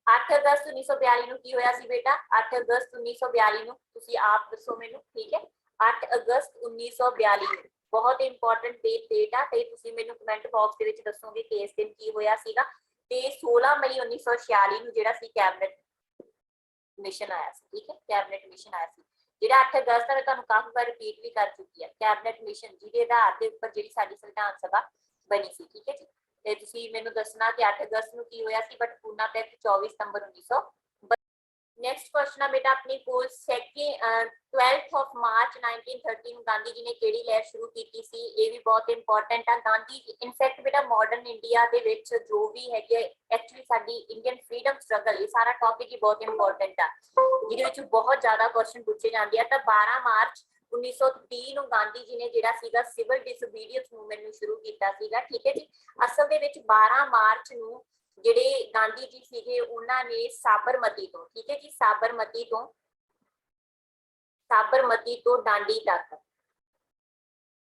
8 ਅਗਸਤ 1942 ਨੂੰ ਕੀ ਹੋਇਆ ਸੀ ਬੇਟਾ? 8 ਅਗਸਤ 1942 ਨੂੰ ਤੁਸੀਂ ਆਪ ਦੱਸੋ ਮੈਨੂੰ। ਠੀਕ ਹੈ, 8 ਅਗਸਤ 1942 ਨੂੰ ਬਹੁਤ ਇੰਪੋਰਟੈਂਟ ਡੇਟ ਆ ਤੇ ਤੁਸੀਂ ਮੈਨੂੰ ਕਮੈਂਟ ਬਾਕਸ ਦੇ ਵਿੱਚ ਦੱਸੋਗੇ ਕਿ ਇਸ ਦਿਨ ਕੀ ਹੋਇਆ ਸੀਗਾ। ਤੇ 16 ਮਈ 1946 ਨੂੰ ਜਿਹੜਾ ਸੀ ਕੈਬਨਿਟ ਮਿਸ਼ਨ ਆਇਆ ਸੀ। ਠੀਕ ਹੈ, ਕੈਬਨਿਟ ਮਿਸ਼ਨ ਆਇਆ ਸੀ ਜਿਹੜਾ 8 ਅਗਸਤ ਨੂੰ ਤੁਹਾਨੂੰ ਕਾਫੀ ਵਾਰ ਰਿਪੀਟ ਵੀ ਕਰ ਚੁੱਕੀ ਹੈ, ਕੈਬਨਿਟ ਮਿਸ਼ਨ, ਜਿਹਦੇ ਆਧਾਰ ਦੇ ਉੱਪਰ ਜਿਹੜੀ ਸਾਡੀ ਸੰਵਿਧਾਨ ਸਭਾ ਬਣੀ ਸੀ। ਠੀਕ ਹੈ ਜੀ, ਤੇ ਤੁਸੀਂ ਮੈਨੂੰ ਦੱਸਣਾ ਕਿ 8 ਅਗਸਤ ਨੂੰ ਕੀ ਹੋਇਆ ਸੀ, ਬਟ ਪੂਨਾ ਪੈਕਟ 24 ਸਤੰਬਰ 1900। नेक्स्ट क्वेश्चन है बेटा अपनी कोल 12th ऑफ मार्च 1930 ਨੂੰ ਗਾਂਧੀ ਜੀ ਨੇ ਕਿਹੜੀ ਲਹਿਰ ਸ਼ੁਰੂ ਕੀਤੀ ਸੀ? ਇਹ ਵੀ ਬਹੁਤ ਇੰਪੋਰਟੈਂਟ ਆ। ਗਾਂਧੀ ਇਨਫੈਕਟ ਬੇਟਾ ਮਾਡਰਨ ਇੰਡੀਆ ਦੇ ਵਿੱਚ ਜੋ ਵੀ ਹੈਗੇ ਐਕਚੁਅਲੀ ਸਾਡੀ ਇੰਡੀਅਨ ਫਰੀडम ਸਟਰਗਲ, ਇਹ ਸਾਰਾ ਟੌਪਿਕ ਹੀ ਬਹੁਤ ਇੰਪੋਰਟੈਂਟ ਆ, ਜਿਹਦੇ ਵਿੱਚ ਬਹੁਤ ਜ਼ਿਆਦਾ ਕੁਐਸਚਨ ਪੁੱਛੇ ਜਾਂਦੇ ਆ। ਤਾਂ 12 ਮਾਰਚ 1930 ਨੂੰ ਗਾਂਧੀ ਜੀ ਨੇ ਜਿਹੜਾ ਸੀਗਾ ਸਿਵਲ ਡਿਸਓਬੀਡੀਐਂਸ ਮੂਵਮੈਂਟ ਨੂੰ ਸ਼ੁਰੂ ਕੀਤਾ ਸੀਗਾ। ਠੀਕ ਹੈ ਜੀ, ਅਸਲ ਦੇ ਵਿੱਚ 12 ਮਾਰਚ ਨੂੰ ਜਿਹੜੇ ਗਾਂਧੀ ਜੀ ਸੀਗੇ ਉਹਨਾਂ ਨੇ ਸਾਬਰਮਤੀ ਤੋਂ, ਠੀਕ ਹੈ ਜੀ, ਸਾਬਰਮਤੀ ਤੋਂ ਡਾਂਡੀ ਤੱਕ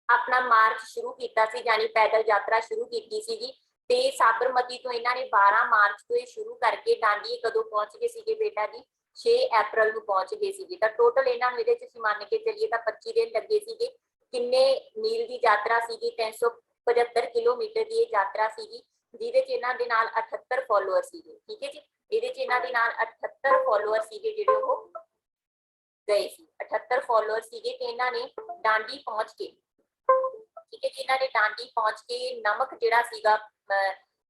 ਆਪਣਾ ਮਾਰਚ ਸ਼ੁਰੂ ਕੀਤਾ ਸੀ, ਯਾਨੀ ਪੈਦਲ ਯਾਤਰਾ ਸ਼ੁਰੂ ਕੀਤੀ ਸੀਗੀ। ਤੇ ਸਾਬਰਮਤੀ ਤੋਂ ਇਹਨਾਂ ਨੇ 12 ਮਾਰਚ ਤੋਂ ਇਹ ਸ਼ੁਰੂ ਕਰਕੇ ਡਾਂਡੀ ਕਦੋਂ ਪਹੁੰਚ ਗਏ ਸੀਗੇ ਬੇਟਾ ਜੀ? 6 ਅਪ੍ਰੈਲ ਨੂੰ ਪਹੁੰਚ ਗਏ ਸੀਗੇ। ਤਾਂ ਟੋਟਲ ਇਹਨਾਂ ਨੂੰ ਇਹਦੇ ਚ ਅਸੀਂ ਮੰਨ ਕੇ ਚੱਲੀਏ ਤਾਂ 25 ਦਿਨ ਲੱਗੇ ਸੀਗੇ। ਕਿੰਨੇ ਮੀਲ ਦੀ ਯਾਤਰਾ ਸੀਗੀ? 375 ਕਿਲੋਮੀਟਰ ਦੀ ਇਹ ਯਾਤਰਾ ਸੀਗੀ, ਜਿਹਦੇ ਚ ਇਹਨਾਂ ਦੇ ਨਾਲ 78 ਫੋਲੋਅਰ ਸੀਗੇ। ਠੀਕ ਹੈ ਜੀ, ਇਹਦੇ ਚ ਇਹਨਾਂ ਦੇ ਨਾਲ 78 ਫੋਲੋਅਰ ਸੀਗੇ ਜਿਹੜੇ ਉਹ ਗਏ ਸੀ, 78 ਫੋਲੋਅਰ ਸੀਗੇ। ਤੇ ਇਹਨਾਂ ਨੇ ਡਾਂਡੀ ਪਹੁੰਚ ਕੇ, ਠੀਕ ਹੈ ਜੀ, ਇਹਨਾਂ ਨੇ ਡਾਂਡੀ ਪਹੁੰਚ ਕੇ ਨਮਕ ਜਿਹੜਾ ਸੀਗਾ,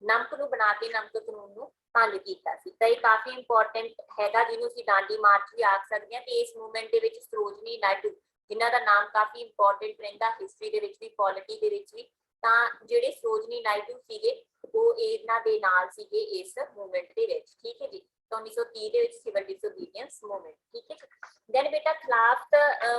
ਨਮਕ ਨੂੰ ਬਣਾ ਕੇ ਨਮਕ ਕਾਨੂੰਨ ਨੂੰ ਭੰਗ ਕੀਤਾ ਸੀ। ਤਾਂ ਇਹ ਕਾਫੀ ਇੰਪੋਰਟੈਂਟ ਹੈਗਾ, ਜਿਹਨੂੰ ਅਸੀਂ ਡਾਂਡੀ ਮਾਰਚ ਵੀ ਆਖ ਸਕਦੇ ਹਾਂ। ਤੇ ਇਸ ਮੂਵਮੈਂਟ ਦੇ ਵਿੱਚ ਸਰੋਜਨੀ ਨਾਇਡੂ, ਜਿਨ੍ਹਾਂ ਦਾ ਨਾਮ ਕਾਫੀ ਇੰਪੋਰਟੈਂਟ ਰਹਿੰਦਾ ਹਿਸਟਰੀ ਦੇ ਵਿੱਚ ਵੀ, ਪੋਲਿਟੀ ਦੇ ਵਿੱਚ ਵੀ, ਤਾਂ ਜਿਹੜੇ ਸਰੋਜਨੀ ਨਾਇਡੂ ਸੀਗੇ ਉਹ ਇਹਨਾਂ ਦੇ ਨਾਲ ਸੀਗੇ ਇਸ ਮੂਵਮੈਂਟ ਦੇ ਵਿੱਚ। ਠੀਕ ਹੈ ਜੀ, ਤਾਂ 1930 ਦੇ ਵਿੱਚ ਸਿਵਲ ਡਿਸਓਬੀਡੀਐਂਸ ਮੂਵਮੈਂਟ। ਠੀਕ ਹੈ, ਦੈਨ ਬੇਟਾ ਖਿਲਾਫਤ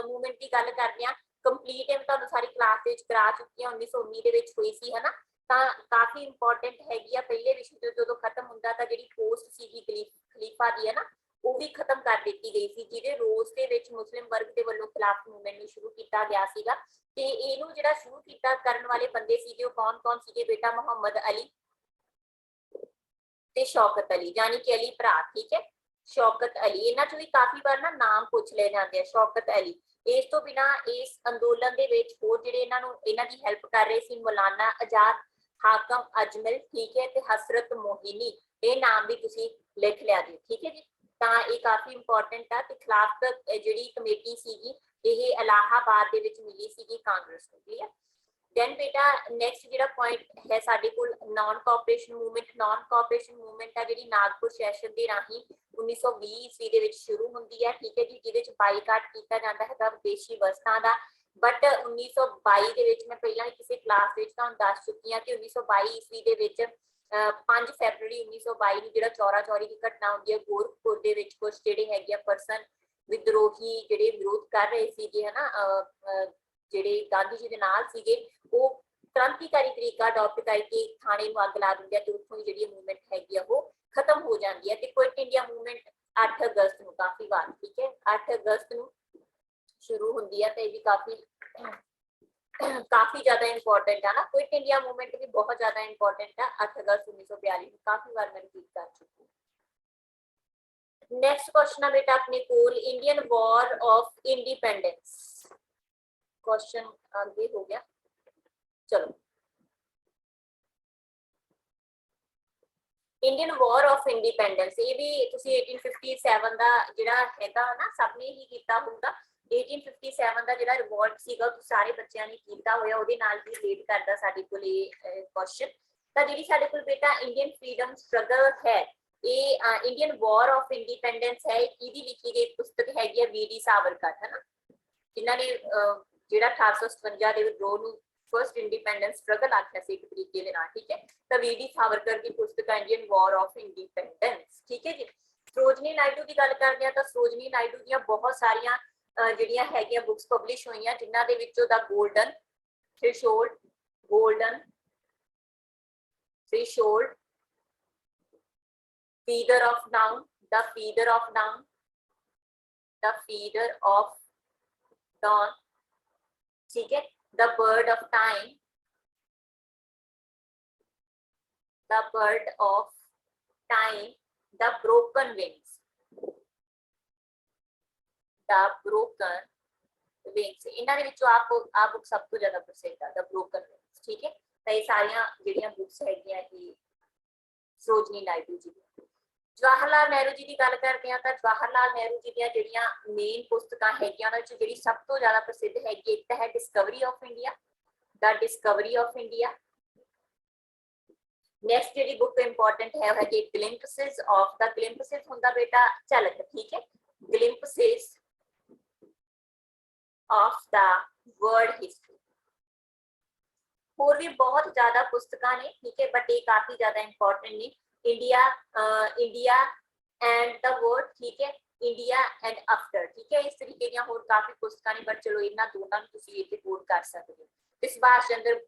ਮੂਵਮੈਂਟ ਦੀ ਗੱਲ ਕਰਦੇ ਹਾਂ। ਕੰਪਲੀਟ ਹੈ, ਤੁਹਾਨੂੰ ਸਾਰੀ ਕਲਾਸ ਦੇ ਵਿੱਚ ਕਰਾ ਚੁੱਕੀ ਹਾਂ, 1919 ਦੇ ਵਿੱਚ ਹੋਈ ਸੀ ਹਨਾ। ਤਾਂ ਕਾਫੀ ਇੰਪੋਰਟੈਂਟ ਹੈਗੀ ਆ। ਪਹਿਲੇ ਵਿਸ਼ਵ ਯੁੱਧ ਜਦੋਂ ਖਤਮ ਹੁੰਦਾ ਤਾਂ ਜਿਹੜੀ ਪੋਸਟ ਸੀਗੀ ਖਲੀਫਾ ਦੀ ਹੈ ਨਾ, ਉਹ ਵੀ ਖਤਮ ਕਰ ਦਿੱਤੀ ਗਈ ਸੀ, ਜਿਹਦੇ ਰੋਸ ਦੇ ਵਿੱਚ ਮੁਸਲਿਮ ਵਰਗ ਦੇ ਵੱਲੋਂ ਖਿਲਾਫਤ ਮੂਵਮੈਂਟ ਨੂੰ ਸ਼ੁਰੂ ਕੀਤਾ ਗਿਆ ਸੀਗਾ। ਤੇ ਇਹਨੂੰ ਜਿਹੜਾ ਸ਼ੁਰੂ ਕੀਤਾ ਕਰਨ ਵਾਲੇ ਬੰਦੇ ਸੀਗੇ ਉਹ ਕੌਣ ਸੀਗੇ ਬੇਟਾ? ਮੁਹੰਮਦ ਅਲੀ ਤੇ ਸ਼ੌਕਤ ਅਲੀ, ਯਾਨੀ ਕਿ ਅਲੀ ਭਰਾ। ਠੀਕ ਹੈ, ਸ਼ੌਕਤ ਅਲੀ, ਇਹਨਾਂ ਚੋਂ ਵੀ ਕਾਫੀ ਵਾਰ ਨਾ ਨਾਮ ਪੁੱਛ ਲਏ ਜਾਂਦੇ ਆ, ਸ਼ੌਕਤ ਅਲੀ। ਇਸ ਤੋਂ ਬਿਨਾ ਇਸ ਅੰਦੋਲਨ ਦੇ ਵਿੱਚ ਹੋਰ ਜਿਹੜੇ ਇਹਨਾਂ ਦੀ ਹੈਲਪ ਕਰ ਰਹੇ ਸੀ, ਮੌਲਾਨਾ ਆਜ਼ਾਦ, ਹਾਕਮ ਅਜਮਲ, ਠੀਕ ਹੈ, ਤੇ ਹਸਰਤ ਮੋਹਿਨੀ, ਇਹ ਨਾਮ ਵੀ ਤੁਸੀਂ ਲਿਖ ਲਿਆ ਜੀ। ਠੀਕ ਹੈ ਜੀ, ਤਾਂ ਇਹ ਕਾਫੀ ਇੰਪੋਰਟੈਂਟ ਆ। ਤੇ ਖਿਲਾਫਤ ਜਿਹੜੀ ਕਮੇਟੀ ਸੀਗੀ ਇਹ ਇਲਾਹਾਬਾਦ ਦੇ ਵਿੱਚ ਮਿਲੀ ਸੀਗੀ ਕਾਂਗਰਸ ਨੂੰ। ਕਲੀਅਰ? ਦੈਨ ਬੇਟਾ ਨੈਕਸਟ ਜਿਹੜਾ ਪੁਆਇੰਟ ਹੈ ਸਾਡੇ ਕੋਲ non cooperation movement. Non cooperation movement ਆ ਜਿਹੜੀ ਨਾਗਪੁਰ ਸੈਸ਼ਨ ਦੇ ਰਾਹੀਂ 1920 ਈਸਵੀ ਦੇ ਵਿੱਚ ਸ਼ੁਰੂ ਹੁੰਦੀ ਹੈ। ਠੀਕ ਹੈ ਜੀ, ਜਿਹਦੇ ਚ ਬਾਈਕਾਟ ਕੀਤਾ ਜਾਂਦਾ ਹੈਗਾ ਵਿਦੇਸ਼ੀ ਵਸਤਾਂ ਦਾ। ਬਟ 1922 ਦੇ ਵਿੱਚ, ਮੈਂ ਪਹਿਲਾਂ ਹੀ ਕਿਸੇ ਕਲਾਸ ਵਿੱਚ ਤੁਹਾਨੂੰ ਦੱਸ ਚੁੱਕੀ ਹਾਂ ਕਿ 1922 ਈਸਵੀ ਦੇ ਵਿੱਚ 5 ਫੈਬਰਵਰੀ 1922 ਨੂੰ ਜਿਹੜਾ ਚੌਰਾ ਚੌਰੀ ਦੀ ਘਟਨਾ ਹੁੰਦੀ ਹੈ ਗੋਰਖਪੁਰ ਦੇ ਵਿੱਚ, ਕੁਝ ਜਿਹੜੇ ਹੈਗੇ ਆ ਪਰਸਨ ਵਿਦਰੋਹੀ ਜਿਹੜੇ ਵਿਰੋਧ ਕਰ ਰਹੇ ਸੀਗੇ ਹਨਾ, ਜਿਹੜੇ ਗਾਂਧੀ ਜੀ ਦੇ ਨਾਲ ਸੀਗੇ, ਉਹ ਕ੍ਰਾਂਤੀਕਾਰੀ ਤਰੀਕਾ ਅਡਾਪਟ ਕਰਕੇ ਥਾਣੇ ਨੂੰ ਅੱਗ ਲਾ ਦਿੰਦੇ ਆ ਤੇ ਉੱਥੋਂ ਹੀ ਜਿਹੜੀ ਮੂਵਮੈਂਟ ਹੈਗੀ ਆ ਉਹ ਖਤਮ ਹੋ ਜਾਂਦੀ ਹੈ। ਤੇ ਕੁਇਟ ਇੰਡੀਆ ਮੂਵਮੈਂਟ 8 ਅਗਸਤ ਨੂੰ, ਕਾਫੀ ਵਾਰ, ਠੀਕ ਹੈ, 8 ਅਗਸਤ ਨੂੰ ਸ਼ੁਰੂ ਹੁੰਦੀ ਹੈ। ਤੇ ਇਹ ਵੀ ਕਾਫੀ काफी ज्यादा इंपॉर्टेंट है ना, क्विट इंडिया मूवमेंट भी बहुत ज्यादा इंपॉर्टेंट है 8 अगस्त 1942 में, काफी बार मैं रिपीट कर चुकी हूँ। नेक्स्ट क्वेश्चन है बेटा अपने कोल Indian war of independence, question आगे हो गया। चलो इंडियन वॉर ऑफ इंडिपेंडेंस, ये भी ਤੁਸੀਂ 1857 ਦਾ ਜਿਹੜਾ ਹੈਗਾ ਨਾ ਸਭ ਨੇ ਹੀ ਕੀਤਾ ਹੋਊਗਾ। 1857 ਦਾ ਜਿਹੜਾ ਰਿਵੋਲਟ ਸੀਗਾ ਉਹ ਸਾਰੇ ਬੱਚਿਆਂ ਨੇ ਕੀਤਾ ਹੋਇਆ, ਉਹਦੇ ਨਾਲ ਵੀ ਰਿਲੇਟ ਕਰਦਾ ਸਾਡੇ ਕੋਲ ਇਹ ਕੁਐਸਚਨ। ਤਾਂ ਜਿਹੜੀ ਸਾਡੇ ਕੋਲ ਬੇਟਾ ਇੰਡੀਅਨ ਫਰੀडम ਸਟਰਗਲ ਹੈ, ਇਹ ਇੰਡੀਅਨ ਵॉर ऑफ ਇੰਡੀਪੈਂਡੈਂਸ ਹੈ, ਇਹਦੀ ਲਿਖੀ ਗਈ ਪੁਸਤਕ ਹੈਗੀ ਹੈ ਵੀਡੀ ਸਾਵਰਕਰ, ਹੈ ਨਾ, ਜਿਨ੍ਹਾਂ ਨੇ ਜਿਹੜਾ 1857 ਦੇ ਵਿਦਰੋਹ ਨੂੰ फर्स्ट इंडिपेंडेंस स्ट्रगल आख्या से एक तरीके ਦੇ ਨਾਲ, ठीक है। तो वीडी सावरकर की पुस्तक इंडियन वॉर ऑफ इंडिपेंडेंस, ठीक है जी। सरोजनी नायडू की गल करते हैं तो सरोजनी नायडू ਦੀਆਂ बहुत सारिया ਜਿਹੜੀਆਂ ਹੈਗੀਆਂ बुक्स पब्लिश ਹੋਈਆਂ, ਜਿਨ੍ਹਾਂ ਦੇ ਵਿੱਚੋਂ ਦਾ golden threshold, feather of dawn, the feather of dawn, ठीक है, the bird of time, the broken wings, ਇਹਨਾਂ ਦੇ ਵਿੱਚੋਂ ਆਪ ਬੁੱਕ ਸਭ ਤੋਂ ਜ਼ਿਆਦਾ ਪ੍ਰਸਿੱਧ ਹੈ, the broken wings, ਠੀਕ ਹੈ। ਤਾਂ ਇਹ ਸਾਰੀਆਂ ਜਿਹੜੀਆਂ ਬੁੱਕਸ ਹੈਗੀਆਂ ਇਹ ਸਰੋਜਨੀ ਨਾਇਡੂ ਜੀ। जवाहर लाल नेहरू जी की गल करते हैं तो जवाहर लाल नेहरू जी ਦੀਆਂ ਜਿਹੜੀਆਂ ਮੇਨ ਪੁਸਤਕਾਂ ਹੈਗੀਆਂ ਉਹਨਾਂ ਵਿੱਚ ਜਿਹੜੀ ਸਭ ਤੋਂ ਜ਼ਿਆਦਾ ਪ੍ਰਸਿੱਧ ਹੈਗੀ ਇੱਕ ਤਾਂ ਹੈ Discovery of India, the Discovery of India. Next ਜਿਹੜੀ ਬੁੱਕ ਇੰਪੋਰਟੈਂਟ ਹੈ ਉਹ ਹੈਗੀ ਗਲਿੰਪਸਿਸ ਆਫ ਦਾ, ਗਲਿੰਪਸਿਸ ਹੁੰਦਾ ਬੇਟਾ ਝਲਕ, ਠੀਕ ਹੈ, ਗਲਿੰਪਸਿਸ ਆਫ ਦਾ ਵਰਲਡ ਹਿਸਟਰੀ। ਹੋਰ ਵੀ ਬਹੁਤ ਜ਼ਿਆਦਾ ਪੁਸਤਕਾਂ ਨੇ, ਠੀਕ ਹੈ, ਬਟ ਇਹ ਕਾਫੀ ਜ਼ਿਆਦਾ ਇੰਪੋਰਟੈਂਟ ਨੇ। इंडिया एंड द वर्ल्ड, ठीक है, इंडिया एंड आफ्टर, ठीक है, इस तरीके ਦੀਆਂ ਹੋਰ ਕਾਫੀ ਪੁਸਤਕਾਂ ਨੇ, ਪਰ ਚਲੋ ਇਹਨਾਂ ਦੋਨਾਂ ਨੂੰ ਤੁਸੀਂ ਇੱਥੇ ਕੋਡ ਕਰ ਸਕਦੇ ਹੋ। ਤੇ ਸੁਭਾਸ਼ ਚੰਦਰ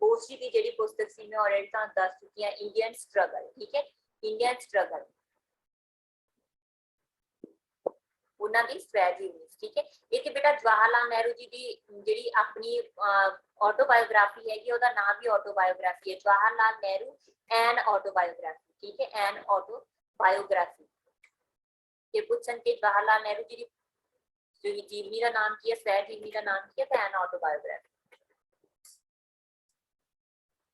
ਬੋਸ ਜੀ ਦੀ ਜਿਹੜੀ ਪੁਸਤਕ ਸੀ ਮੈਂ ਆਲਰੇਡੀ ਤੁਹਾਨੂੰ ਦੱਸ ਚੁੱਕੀ ਹਾਂ, ਇੰਡੀਅਨ ਸਟਰਗਲ, ਠੀਕ ਹੈ, ਇੰਡੀਅਨ ਸਟਰਗਲ ਉਹਨਾਂ ਦੀ ਸਟ੍ਰੈਟਜੀ, ਠੀਕ ਹੈ। ਇੱਥੇ ਬੇਟਾ ਜਵਾਹਰ ਲਾਲ ਨਹਿਰੂ ਜੀ ਦੀ ਜਿਹੜੀ ਆਪਣੀ ਆਟੋਬਾਇਓਗ੍ਰਾਫੀ ਹੈਗੀ ਉਹਦਾ ਨਾਮ ਵੀ ਆਟੋਬਾਇਓਗ੍ਰਾਫੀ ਹੈ, ਜਵਾਹਰ ਲਾਲ ਨਹਿਰੂ एन ऑटोबायोग्राफी, ठीक है, एन ऑटोबायोग्राफी। ये पूछन के जवाहरलाल नेहरू जी की जीवनी का नाम की है, स्वै जीवनी का नाम की है, तो एन ऑटोबायोग्राफी।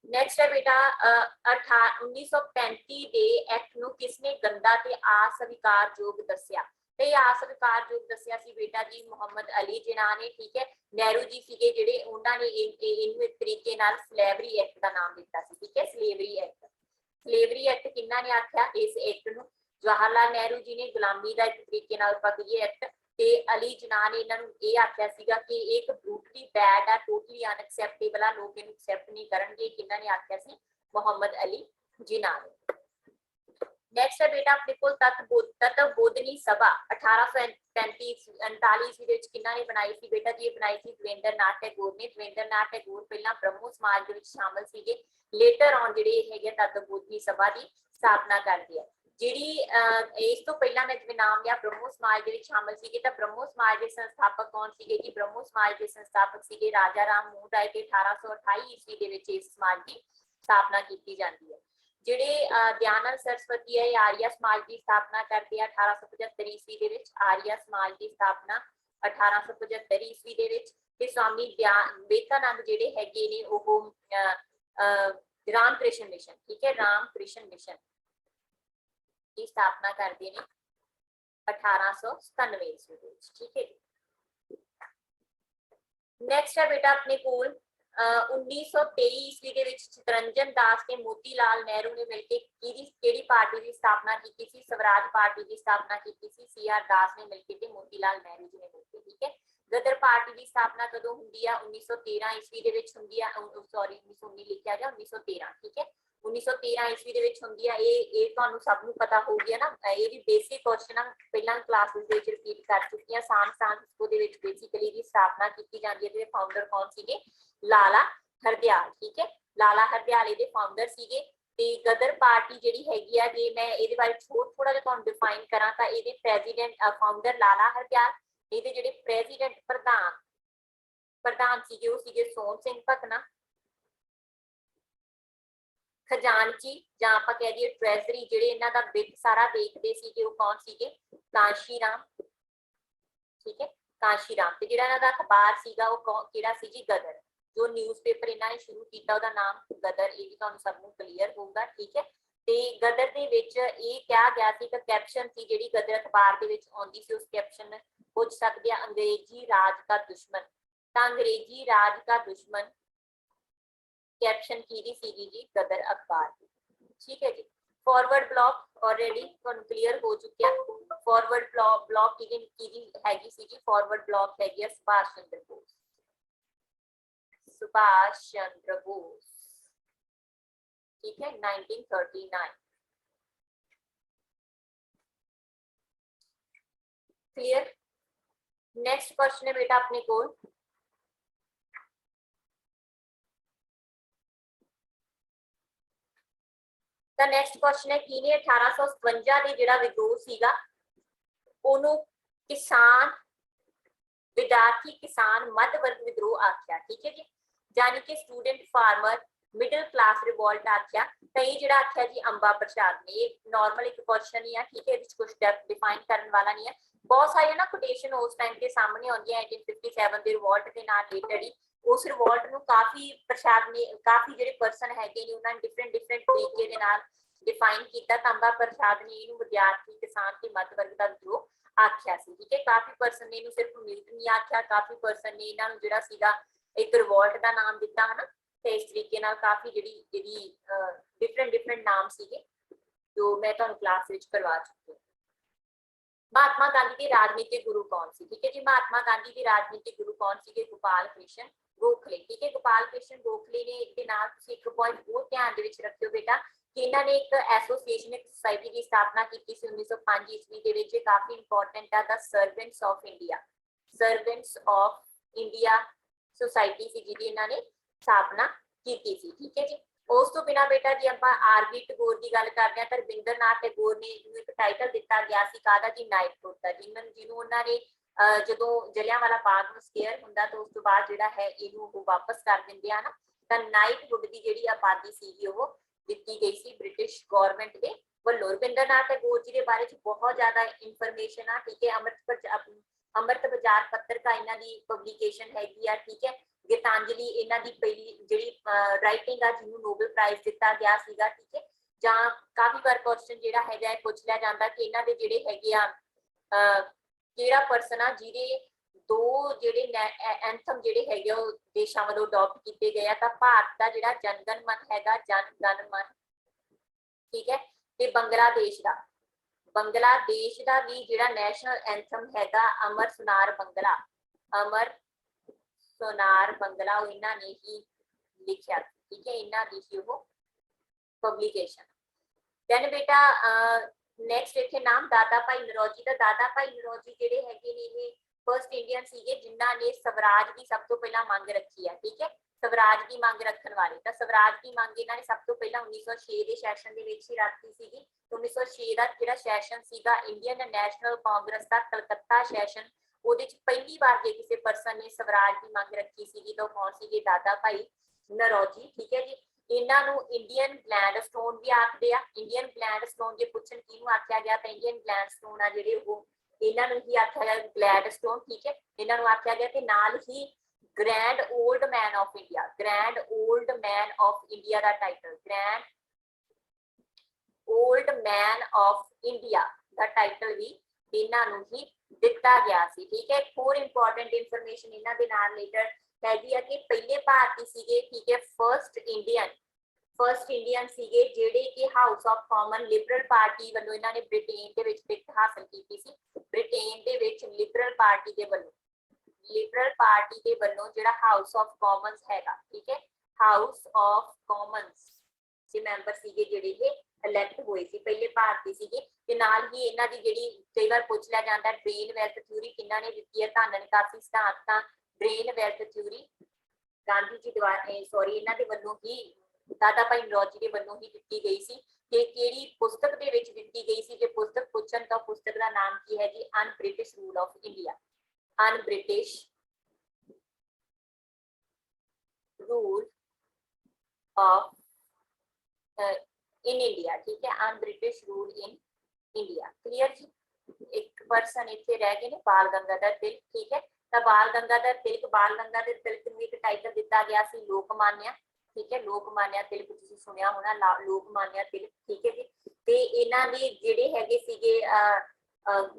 नेक्स्ट है बेटा 1935 ਦੇ ਐਕਟ ਨੂੰ ਕਿਸਨੇ ਗੰਦਾ ਤੇ ਅਸਵੀਕਾਰਯੋਗ ਦੱਸਿਆ, ਤੇ ਅਸਵੀਕਾਰਯੋਗ ਦੱਸਿਆ ਸੀ ਬੇਟਾ ਜੀ ਮੁਹੰਮਦ ਅਲੀ ਜਿਨਾਹ ਨੇ, ਠੀਕ ਹੈ। ਨਹਿਰੂ ਜੀ ਸੀਗੇ ਜਿਹੜੇ ਉਹਨਾਂ ਨੇ ਇਹਨੂੰ ਇੱਕ ਤਰੀਕੇ ਨਾਲ ਸਲੇਵਰੀ ਐਕਟ ਦਾ ਨਾਮ ਦਿੱਤਾ ਸੀ, ਠੀਕ ਹੈ, ਸਲੇਵਰੀ ਐਕਟ। ਸਲੇਵਰੀ ਐਕਟ ਕਿਹਨਾਂ ਨੇ ਆਖਿਆ, ਇਸ ਐਕਟ ਨੂੰ ਜਵਾਹਰ ਲਾਲ ਨਹਿਰੂ ਜੀ ਨੇ ਗੁਲਾਮੀ ਦਾ ਇੱਕ ਤਰੀਕੇ ਨਾਲ ਪਕੜੀਏ ਐਕਟ, ਤੇ ਅਲੀ ਜਿਨਾਹ ਨੇ ਇਹਨਾਂ ਨੂੰ ਇਹ ਆਖਿਆ ਸੀਗਾ ਕਿ ਇਹ ਇੱਕ ਬਰੂਟਲੀ ਬੈਡ ਆ, ਟੋਟਲੀ ਅਨਐਕਸੈਪਟੇਬਲ ਆ, ਲੋਕ ਇਹਨੂੰ ਐਕਸੈਪਟ ਨਹੀਂ ਕਰਨਗੇ। ਕਿਹਨਾਂ ਨੇ ਆਖਿਆ ਸੀ, ਮੁਹੰਮਦ ਅਲੀ ਜਿਨਾਹ ਨੇ। नेक्स्ट है बेटा अपने को तत्वबोधनी सभा 1839 ईस्वी ਦੇ ਵਿੱਚ ਕਿਹਨਾਂ ਨੇ ਬਣਾਈ ਸੀ ਬੇਟਾ ਜੀ, ਇਹ ਬਣਾਈ ਸੀ ਦਵਿੰਦਰ ਨਾਥ ਟੈਗੋਰ ਨੇ। ਦਵਿੰਦਰ ਨਾਥ ਟੈਗੋਰ ਪਹਿਲਾਂ ਬ੍ਰਹਮੋ ਸਮਾਜ ਦੇ ਵਿੱਚ ਸ਼ਾਮਲ ਸੀਗੇ, ਲੇਟਰ ਔਨ ਜਿਹੜੇ ਹੈਗੇ ਤਤਵਬੋਧਨੀ ਸਭਾ ਦੀ ਸਥਾਪਨਾ ਕਰਦੇ ਆ। ਜਿਹੜੀ ਇਸ ਤੋਂ ਪਹਿਲਾਂ ਮੈਂ ਜਿਵੇਂ ਨਾਮ ਲਿਆ ਬ੍ਰਹਮੋ ਸਮਾਜ ਦੇ ਵਿੱਚ ਸ਼ਾਮਲ ਸੀਗੇ, ਤਾਂ ਬ੍ਰਹਮੋ ਸਮਾਜ ਦੇ ਸੰਸਥਾਪਕ ਕੌਣ ਸੀਗੇ ਜੀ, ਬ੍ਰਹਮੋ ਸਮਾਜ ਦੇ ਸੰਸਥਾਪਕ ਸੀਗੇ ਰਾਜਾ ਰਾਮ ਮੋਹਨ ਰਾਏ ਤੇ 1828 ਈਸਵੀ ਦੇ ਵਿੱਚ ਇਸ ਸਮਾਜ ਦੀ ਸਥਾਪਨਾ ਕੀਤੀ ਜਾਂਦੀ ਹੈ। ਜਿਹੜੇ दयानंद सरस्वती है आर्या समाज की स्थापना करते हैं 1875 ईस्वी ਦੇ ਵਿੱਚ, आर्या समाज की स्थापना 1875 ईस्वी ਦੇ ਵਿੱਚ। ਤੇ स्वामी विवेकानंद ਜਿਹੜੇ ਹੈਗੇ ਨੇ ਉਹ रामकृष्ण मिशन, ठीक है, रामकृष्ण मिशन की स्थापना करते हैं 1897 ईस्वी ਦੇ ਵਿੱਚ, ठीक है। नेक्स्ट है बेटा अपने कोल 1923 ईस्वी ਦੇ ਵਿੱਚ ਚਿਤਰੰਜਨ ਦਾਸ ਤੇ ਮੋਤੀ ਲਾਲ ਨਹਿਰੂ ਨੇ ਮਿਲ ਕੇ ਕਿਹੜੀ ਪਾਰਟੀ ਦੀ ਸਥਾਪਨਾ ਕੀਤੀ ਸੀ, ਸਵਰਾਜ ਪਾਰਟੀ ਦੀ ਸਥਾਪਨਾ ਕੀਤੀ ਸੀ। ਸੀਆਰ ਦਾਸ ਨੇ ਮਿਲ ਕੇ ਤੇ ਮੋਤੀ ਲਾਲ ਨਹਿਰੂ ਜੀ ਨੇ ਮਿਲ ਕੇ, ਠੀਕ ਹੈ। ਗਦਰ ਪਾਰਟੀ ਦੀ ਸਥਾਪਨਾ ਕਦੋਂ ਹੁੰਦੀ ਆ, 1913 ਈਸਵੀ ਦੇ ਵਿੱਚ ਹੁੰਦੀ ਆ, ਸੌਰੀ 1919 ਲਿਖਿਆ ਗਿਆ, 1913, ਠੀਕ ਹੈ, 1913 ਈਸਵੀ ਦੇ ਵਿੱਚ ਹੁੰਦੀ ਆ। ਇਹ ਤੁਹਾਨੂੰ ਸਭ ਨੂੰ ਪਤਾ ਹੋ ਗਿਆ ਨਾ, ਇਹ ਵੀ ਬੇਸਿਕ ਕੁਐਸਚਨ ਆ, ਪਹਿਲਾਂ ਕਲਾਸਿਸ ਦੇ ਵਿੱਚ ਰਿਪੀਟ ਕਰ ਚੁੱਕੀਆਂ। ਸਾਨ ਫਰਾਂਸਿਸਕੋ ਦੇ ਵਿੱਚ ਬੇਸਿਕਲੀ ਦੀ ਸਥਾਪਨਾ ਕੀਤੀ ਜਾਂਦੀ ਹੈ ਤੇ ਫਾਊਂਡਰ ਕੌਣ ਸੀਗੇ, ਲਾਲਾ ਹਰਦਿਆਲ, ਠੀਕ ਹੈ, ਲਾਲਾ ਹਰਦਿਆਲ ਇਹਦੇ ਫਾਊਂਡਰ ਸੀਗੇ। ਤੇ ਗਦਰ ਪਾਰਟੀ ਜਿਹੜੀ ਹੈਗੀ ਆ, ਜੇ ਮੈਂ ਇਹਦੇ ਬਾਰੇ ਥੋੜਾ ਜਿਹਾ ਤੁਹਾਨੂੰ ਡਿਫਾਈਨ ਕਰਾਂ ਤਾਂ ਇਹਦੇ ਪ੍ਰੈਜ਼ੀਡੈਂਟ ਫਾਊਂਡਰ ਲਾਲਾ ਹਰਦਿਆਲ, ਇਹਦੇ ਜਿਹੜੇ ਪ੍ਰੈਜ਼ੀਡੈਂਟ प्रधान सीगे वो सीगे सोहन सिंह भकना। खजानची जां आपां कह दईए ट्रैजरी जिहड़े इन्हां दा वित्त सारा देखदे सीगे वो कौन सीगे? कांशी राम। ठीक है, कांशी राम। ते जिहड़ा इन्हां दा अखबार सीगा वो किहड़ा सी जी? गदर। जो न्यूज़पेपर इन्हां ने शुरू कीता ओहदा नाम गदर, ये भी तुहानूं सब नूं क्लीयर होगा। ठीक है, ते गदर दे विच ये कहा गया सी कि कैप्शन सी जिहड़ी गदर अखबार दे विच आउंदी सी, उस कैप्शन पुछ सकदे आ अंग्रेजी राज का दुश्मन। तां अंग्रेजी राज का दुश्मन कैप्शन की सीगी जी गदर अखबार। ठीक है जी। फॉरवर्ड ब्लॉक ऑलरेडी क्लियर हो चुका है। फॉरवर्ड ब्लॉक की हैगी सी जी? फॉरवर्ड ब्लॉक हैगी सुभाष चंद्र बोस। सुभाष चंद्र बोस। ठीक है, 1939। क्लियर। नेक्स्ट क्वेश्चन है बेटा अपने को, ਤਾਂ ਨੈਕਸਟ ਕੁਐਸਚਨ ਹੈ ਕਿਨੇ 1857 ਦੇ ਜਿਹੜਾ ਵਿਦਰੋਹ ਸੀਗਾ ਉਹਨੂੰ ਕਿਸਾਨ विद्यार्थी किसान मध्य वर्ग विद्रोह आख्या। ठीक है जी, यानी कि student farmer middle class revolt आख्या। कई जिहड़ा आख्या जी अंबा प्रसाद ने, ये नॉर्मल एक क्वेश्चन ही है। ठीक है, कुछ डेप्थ डिफाइन करने वाला नहीं है। बहुत सारी ना कोटेशन उस टाइम के सामने आउंदी है 1857 ਦੇ रिवोल्ट ਦੇ ਨਾਲ ਰਿਲੇਟਡ ही। उस रिवोल्ट ਨੂੰ काफी प्रसाद ने काफी ਜਿਹੜੇ पर्सन ਹੈਗੇ ਨੇ ਉਹਨਾਂ ਨੇ डिफरेंट तरीके ਦੇ ਨਾਲ डिफाइन ਕੀਤਾ। अंबा प्रसाद ने ਇਹਨੂੰ विद्यार्थी किसान ਤੇ मध्य वर्ग ਦਾ ਵਿਦਰੋਹ आख्या सी। ठीक है, काफी पर्सन ने सिर्फ मिलिट नहीं आख्या, काफी पर्सन ने इन्हां नूं जिहड़ा सीगा एक रिवोल्ट का नाम दिता है ना। ते इस तरीके नाल काफी जिहड़ी डिफरेंट नाम सीगे जो मैं तुहानूं क्लास विच करवा चुकी हूं। महात्मा गांधी के राजनीतिक गुरु कौन सी? ठीक है जी, महात्मा गांधी के राजनीतिक गुरु कौन सी? गोपाल कृष्ण गोखले। ठीक है, गोपाल कृष्ण गोखले ने एक नाल तुसीं एक पॉइंट बहुत ध्यान दे विच रखियो बेटा कि इन्होंने एक एसोसीएशन एक सोसाइटी की स्थापना की थी 1905 ईस्वी के विच। काफी इंपॉर्टेंट है the servants of India. Servants of India society सी जिहदी इन्होंने स्थापना की थी। ठीक है जी, उस तो बिना बेटा जी आप आरबी टैगोर की गल करते हैं तो रविंद्र नाथ टैगोर ने एक टाइटल दिता गया सी काहदा जी? नाइटहुड का। जिन्होंने उन्होंने जो जलियांवाला बाग में स्केयर हुंदा तो उस तो बाद जिहड़ा है इहनूं वापस कर दिंदे आ ना। तां नाइटहुड की जिहड़ी आबादी सीगी ओह दिती गई सी ब्रिटिश गवर्नमेंट के वल्लों। रविंद्र नाथ टैगोर जी के बारे में बहुत ज्यादा इंफॉर्मेशन आ। ठीक है, अमृत बाजार पत्रिका इन्हां दी पब्लिकेशन हैगी आ। ठीक है, गीतांजलि इन्हां दी पहली जिहड़ी राइटिंग आ जिन्होंने नोबल प्राइज दिता गया सीगा। ठीक है, जां काफी बार क्वेश्चन जिहड़ा हैगा पूछ लिया जाता कि इन्हां दे जिहड़े हैगे आ किहड़ा पर्सन आ जिहदे दो जिहड़े एंथम जिहड़े हैगे देशां वालों अडॉप्ट कीते गए तां भारत दा जिहड़ा जनगण मन हैगा जनगण मन। ठीक है, ते बांग्लादेश दा भी जिहड़ा नैशनल एंथम हैगा अमर सोनार बंगला। अमर सोनार बंगला वो इन्हां ने ही लिखिया। ठीक है, इन्हां दी ही वो पब्लिकेशन। दैन बेटा नेक्स्ट इत्थे नाम दादा भाई नरौजी दा। दादा भाई नरौजी जिहड़े हैगे ने ये फर्स्ट इंडियन सीगे जिन्हां ने स्वराज की सब तो पहला मंग रखी है। ठीक है, स्वराज की मंग रखने वाले तो स्वराज की मंग इन्होंने सब तो पहला 1906 के सैशन के विच ही रखी सीगी। 1906 का जिहड़ा सैशन सीगा इंडियन नैशनल कांग्रेस का कलकत्ता सैशन, ਉਹਦੇ ਚ ਪਹਿਲੀ ਵਾਰ ਜੇ ਕਿਸੇ ਪਰਸਨ ਨੇ ਸਵਰਾਜ ਦੀ ਮੰਗ ਰੱਖੀ ਸੀਗੀ ਤਾਂ ਕੌਣ ਸੀਗੇ? ਦਾਦਾ ਭਾਈ ਨਰੌਜੀ। ਠੀਕ ਹੈ ਜੀ, ਇਹਨਾਂ ਨੂੰ ਇੰਡੀਅਨ ਗਲੈਡਸਟੋਨ ਵੀ ਆਖਦੇ ਆ। ਇੰਡੀਅਨ ਗਲੈਡਸਟੋਨ ਜੇ ਪੁੱਛਣ ਕਿਹਨੂੰ ਆਖਿਆ ਗਿਆ ਤਾਂ ਇੰਡੀਅਨ ਗਲੈਡਸਟੋਨ ਆ ਜਿਹੜੇ ਉਹ ਇਹਨਾਂ ਨੂੰ ਹੀ ਆਖਿਆ ਗਿਆ ਗਲੈਡਸਟੋਨ। ਠੀਕ ਹੈ, ਇਹਨਾਂ ਨੂੰ ਆਖਿਆ ਗਿਆ ਤੇ ਨਾਲ ਹੀ grand old man of India, grand old man of India का title, grand old man of India का टाइटल भी इन्हां नूं ही दिता गया सी। ठीक है, एक होर इंपॉर्टेंट इंफॉर्मेशन इन्हां दे नाल रिलेटेड हैगी है कि पहले भारती सीगे। ठीक है, फर्स्ट इंडियन सीगे जिहड़े कि house of common liberal party वालों इन्हां ने ब्रिटेन दे विच टिकट हासिल कीती सी। ब्रिटेन दे विच लिबरल पार्टी दे वालों जिहड़ा हाउस ऑफ कॉमन्स हैगा। ठीक है, हाउस ऑफ कॉमन्स के मैंबर सीगे जिहड़े ये इलैक्ट होए सी पहले भारती सीगे। ते नाल ही इन्हां दी जिहड़ी कई बार पूछ लिया जाता है ब्रेन वेल्थ थ्योरी किन्हां ने दित्ती है? धन निकासी सिद्धांत brain wealth theory Gandhi ji द्वारा सॉरी इन्हां दे वल्लों ही दादा भाई नरौजी दे वल्लों ही दित्ती गई सी। ते किहड़ी पुस्तक दे विच दित्ती गई सी? जे पुस्तक पुछण तां पुस्तक दा नाम की है जी? Un British rule of India. Un British rule of in India, ठीक है, on British rule in India, clear जी। एक पर्सन इतने रह गए ने बाल गंगाधर तिलक, ठीक है। तो बाल गंगाधर तिलक ਨੂੰ ਇੱਕ ਟਾਈਟਲ ਦਿੱਤਾ ਗਿਆ ਸੀ ਲੋਕਮਾਨਿਆ, ਠੀਕ ਹੈ। ਲੋਕਮਾਨਿਆ ਤਿਲਕ ਤੁਸੀਂ ਸੁਣਿਆ ਹੋਣਾ, ਲੋਕਮਾਨਿਆ ਤਿਲਕ, ਠੀਕ ਹੈ ਜੀ। ਤੇ ਇਹਨਾਂ ਦੇ ਜਿਹੜੇ ਹੈਗੇ ਸੀਗੇ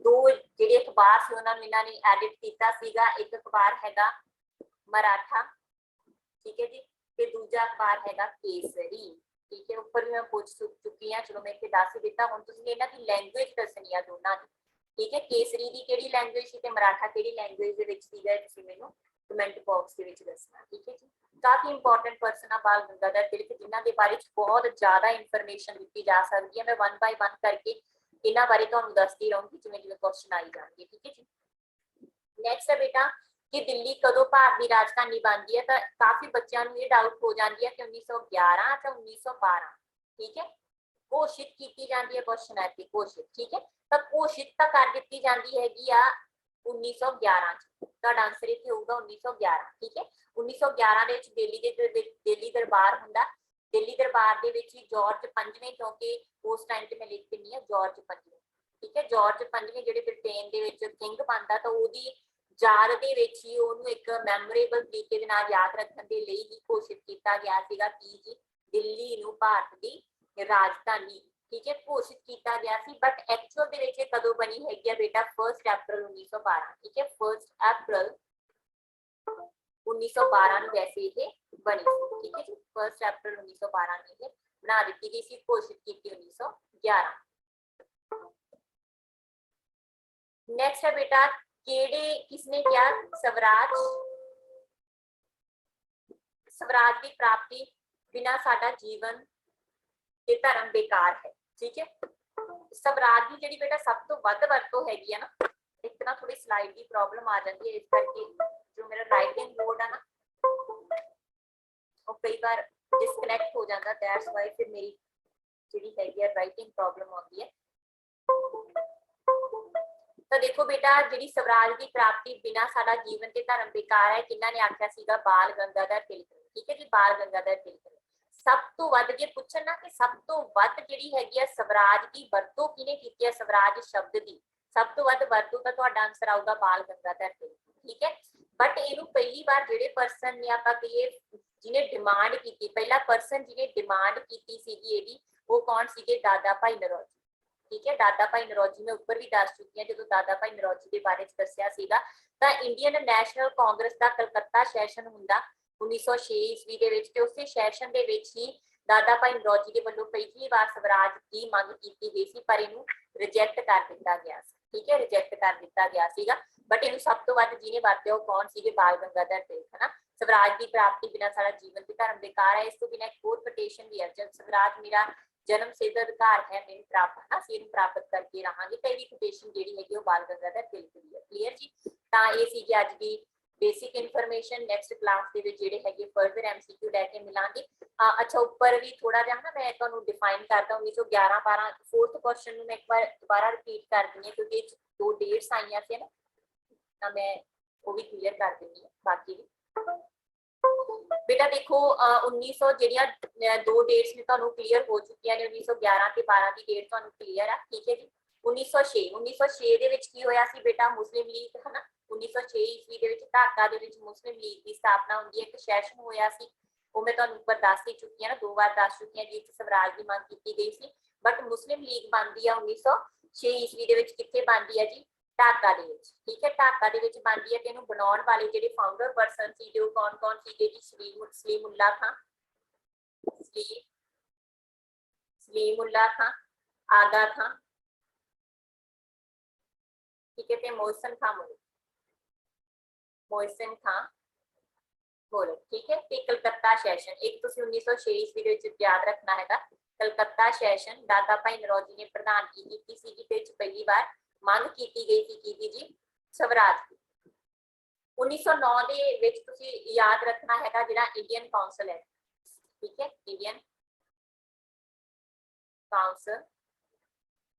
ਦੋ ਜਿਹੜੇ ਅਖਬਾਰ ਸੀ ਉਹਨਾਂ ਨੂੰ ਇਹਨਾਂ ਨੇ ਐਡਿਟ ਕੀਤਾ ਸੀਗਾ। ਇੱਕ ਅਖਬਾਰ ਹੈਗਾ ਮਰਾਠਾ, ਠੀਕ ਹੈ ਜੀ, ਤੇ ਦੂਜਾ ਅਖਬਾਰ ਹੈਗਾ ਕੇਸਰੀ, ठीक है। ऊपर भी मैं पूछ चुकी हाँ, चलो मैं इतने दस ही दिता। हुण तुसीं इन्हां दी लैंग्वेज दसनी आ दोनां दी, ठीक है। केसरी दी किहड़ी लैंग्वेज सी ते मराठा किहड़ी लैंग्वेज दे विच सीगा, तुसीं मैनूं कमेंट बॉक्स दे विच दसना, ठीक है जी। काफी इंपॉर्टेंट पर्सन आ बाल गंगाधर तिलक, जिन्हां दे बारे च बहुत ज्यादा इंफॉर्मेशन दित्ती जा सकदी है। मैं वन बाय वन करके इन्हां बारे तुहानूं दसदी रहूंगी जिवें जिवें क्वेश्चन आई जाणगे, ठीक है जी। नैक्सट है बेटा कि दिल्ली कदों भारत की राजधानी बनती है। तो काफी बच्चों को ये डाउट हो जाती है कि 1911 या 1912, ठीक है, घोषित की जाती है। क्वेश्चन है घोषित, ठीक है। तो घोषित तो कर दी जाती हैगी आ 1911 तो आंसर इत्थे होगा 1911, ठीक है। 1911 दिल्ली दरबार हुंदा। दिल्ली दरबार दे विच जॉर्ज पंजवें, क्योंकि उस टाइम ते मैं लिख दिंदी हां जॉर्ज पंजवें, ठीक है। जॉर्ज पंजवें जिहड़े ब्रिटेन दे विच किंग बनदा, तो ओदी याद दे विच ही ओनू एक मैमोरेबल तरीके दे नाल याद रखण दे लई ही घोषित किया गया सीगा कि जी दिल्ली नूं भारत दी राजधानी, ठीक है, घोषित किया गया सी। बट एक्चुअल दे विच कदों बनी हैगी बेटा 1 अप्रैल 1912, ठीक है। 1 अप्रैल 1912 नूं वैसे ये बनी, ठीक है जी। 1 अप्रैल 1912 नूं ये बना दी गई सी, घोषित की 1911। नेक्स्ट है बेटा किसने क्या स्वराज की प्राप्ति बिना साडा जीवन ते धर्म बेकार है, ठीक है। स्वराज की जिहड़ी बेटा सब तो वध वरतों हैगी है ना, एक ना थोड़ी स्लाइड की प्रॉब्लम आ जाती है, इस करके जो मेरा राइटिंग बोर्ड है ना वो कई बार डिस्कनेक्ट हो जाता, दैट्स वाई फिर मेरी जिहड़ी हैगी है राइटिंग प्रॉब्लम आती है। तो देखो बेटा जी स्वराज की प्राप्ति बिना साडा जीवन ते धर्म बेकार है, किन्ना ने आख्या सीगा बाल गंगाधर तिलक, ठीक है जी। बाल गंगाधर तिलक सब तो वध जे पुछन ना कि सब तो वध जिहड़ी हैगी है स्वराज की वरतों किने कीती है, स्वराज शब्द की सब तो वध वरतों, तो तुहाडा आंसर आऊगा बाल गंगाधर तिलक, ठीक है। बट इनू पहली बार जिहड़े पर्सन ने आपां कहिए जिन्हें डिमांड की, पहला पर्सन जिन्हें डिमांड की सीगी इहदी वो कौन सीगे, दादा भाई नरौजी, ठीक है। दादा भाई नरौजी मैं ऊपर भी दस चुकी हूं, जो दादा भाई नरौजी के बारे दसिया सीगा। तां इंडियन नैशनल कांग्रेस का कलकत्ता सैशन हुंदा 1906 ईस्वी दे विच, ते उसे सैशन दे विच ही दादा भाई नरौजी के वल्लों पहली बार स्वराज की मंग की गई सी, पर इनू रिजेक्ट कर दिता गया, ठीक है, रिजेक्ट कर दिता गया सीगा। बट इनू सब तो वध जिन्हें वरत्या वो कौन सीगे, बाल गंगाधर तिलक, है ना। स्वराज की प्राप्ति बिना सारा जीवन ते धर्म बेकार है। इस तो बिना एक होर पटिशन भी है, जब स्वराज मेरा जन्म सिद्ध अधिकार है, मैं प्राप्त है ना सीन प्राप्त करके रहांगी, तो ये कोटेशन जिहड़ी हैगी वो बाल गंगाधर तिलक दी है, क्लीयर जी। तां ये सीगी अज दी बेसिक इनफॉर्मेशन। नेक्स्ट क्लास दे विच जिहड़े हैगे फर्दर एमसीक्यू लैके मिलांगे। अच्छा ऊपर भी थोड़ा जिहा ना मैं तुहानूं डिफाइन करदा 1911 12 फोर्थ क्वेश्चन मैं एक बार दोबारा रिपीट कर दी क्योंकि दो डेट्स आईयां सी ना, तां मैं वो भी क्लीयर कर दिंदी हां। बाकी भी बेटा देखो 1900 ਜਿਹੜੀਆਂ दो डेट्स ने ਤੁਹਾਨੂੰ क्लियर हो चुकी ਨੇ, 1911 ਤੇ 12 ਦੀ डेट ਤੁਹਾਨੂੰ क्लियर है, ठीक है जी। 1906 ਦੇ ਵਿੱਚ ਕੀ ਹੋਇਆ ਸੀ बेटा, मुस्लिम लीग है ना। 1906 ਈਸਵੀ ਦੇ ਵਿੱਚ ਢਾਕਾ ਦੇ ਵਿੱਚ ਮੁਸਲਿਮ ਲੀਗ ਦੀ ਸਥਾਪਨਾ ਹੁੰਦੀ ਹੈ, ਇੱਕ ਸੈਸ਼ਨ ਹੋਇਆ ਸੀ, ਉਹ ਮੈਂ ਤੁਹਾਨੂੰ ਉੱਪਰ ਦੱਸ ਹੀ ਚੁੱਕੀ ਹਾਂ ਨਾ, ਦੋ ਵਾਰ ਦੱਸ ਚੁੱਕੀ ਹਾਂ, ਜਿਸ ਵਿੱਚ ਸਵਰਾਜ ਦੀ ਮੰਗ ਕੀਤੀ ਗਈ ਸੀ। ਬਟ ਮੁਸਲਿਮ ਲੀਗ ਬਣਦੀ ਆ 1906 ਈਸਵੀ ਦੇ ਵਿੱਚ, ਕਿੱਥੇ ਬਣਦੀ ਹੈ ਜੀ, ਢਾਕਾ ਦੇ ਵਿੱਚ, ਠੀਕ ਹੈ। ਢਾਕਾ ਦੇ ਵਿੱਚ ਬਣਦੀ ਹੈ ਤੇ ਇਹਨੂੰ ਬਣਾਉਣ ਵਾਲੇ ਜਿਹੜੇ ਫਾਊਂਡਰ ਪਰਸਨ ਸੀ ਉਹ ਕੌਣ ਸੀਗੇ ਜੀ, ਸਲੀਮੁੱਲਾ ਖਾਂ, ਸਲੀਮੁੱਲਾ ਖਾਂ, आगा खां, ठीक है, मोहसिन खां मुल्क, मोहसिन खां मुल्क, ठीक है। ते कलकत्ता सैशन एक तुसीं 1906 ईस्वी दे विच याद रखना हैगा, कलकत्ता सैशन दादा भाई नरौजी ने प्रधानगी की सी, ते पहली बार मंग की गई थी जी स्वराज की। 1909 ਦੇ ਵਿੱਚ ਤੁਸੀਂ याद रखना हैगा ਜਿਹੜਾ इंडियन काउंसिल है, ठीक है, इंडियन काउंसिल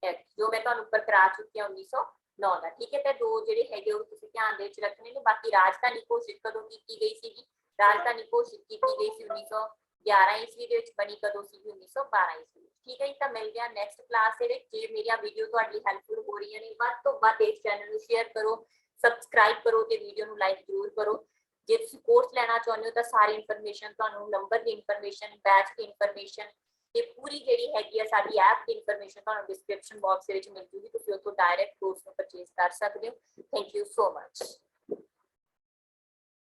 एक्ट जो मैं ਤੁਹਾਨੂੰ ਉੱਪਰ ਕਰਾ ਚੁੱਕੀ ਹਾਂ 1909 ਦਾ, ठीक है। ਤੇ ਦੋ ਜਿਹੜੇ ਹੈਗੇ ਉਹ ਤੁਸੀਂ ਧਿਆਨ ਦੇ ਵਿੱਚ ਰੱਖਣੇ ਨੇ। ਬਾਕੀ ਰਾਜਧਾਨੀ ਘੋਸ਼ਿਤ ਕਦੋਂ ਕੀਤੀ ਗਈ ਸੀਗੀ, ਰਾਜਧਾਨੀ ਘੋਸ਼ਿਤ ਕੀਤੀ ਗਈ ਸੀ 1911 ਈਸਵੀ ਦੇ ਵਿੱਚ, ਬਣੀ ਕਦੋਂ ਸੀ 1912 ਈਸਵੀ ਵਿੱਚ। ਠੀਕ ਹੈ ਜੀ, ਤਾਂ ਮਿਲਦੇ ਹਾਂ ਨੈਕਸਟ ਕਲਾਸ ਦੇ ਵਿੱਚ। ਜੇ ਮੇਰੀਆਂ ਵੀਡੀਓ ਤੁਹਾਡੀ ਹੈਲਪਫੁਲ ਹੋ ਰਹੀਆਂ ਨੇ, ਵੱਧ ਤੋਂ ਵੱਧ ਇਸ ਚੈਨਲ ਨੂੰ ਸ਼ੇਅਰ ਕਰੋ, ਸਬਸਕ੍ਰਾਈਬ ਕਰੋ ਤੇ ਵੀਡੀਓ ਨੂੰ ਲਾਈਕ ਜ਼ਰੂਰ ਕਰੋ। ਜੇ ਤੁਸੀਂ ਕੋਰਸ ਲੈਣਾ ਚਾਹੁੰਦੇ ਹੋ ਤਾਂ ਸਾਰੀ ਇਨਫੋਰਮੇਸ਼ਨ ਤੁਹਾਨੂੰ, ਨੰਬਰ ਦੀ ਇਨਫੋਰਮੇਸ਼ਨ, ਬੈਚ ਦੀ ਇਨਫੋਰਮੇਸ਼ਨ ਤੇ ਪੂਰੀ ਜਿਹੜੀ ਹੈਗੀ ਆ ਸਾਡੀ ਐਪ ਦੀ ਇਨਫੋਰਮੇਸ਼ਨ ਤੁਹਾਨੂੰ ਡਿਸਕ੍ਰਿਪਸ਼ਨ ਬਾਕਸ ਦੇ ਵਿੱਚ ਮਿਲ ਜੂਗੀ। ਤੁਸੀਂ ਉੱਥੋਂ ਡਾਇਰੈਕਟ ਕੋਰਸ ਨੂੰ ਪਰਚੇਸ ਕਰ ਸਕਦੇ ਹੋ। Thank you so much.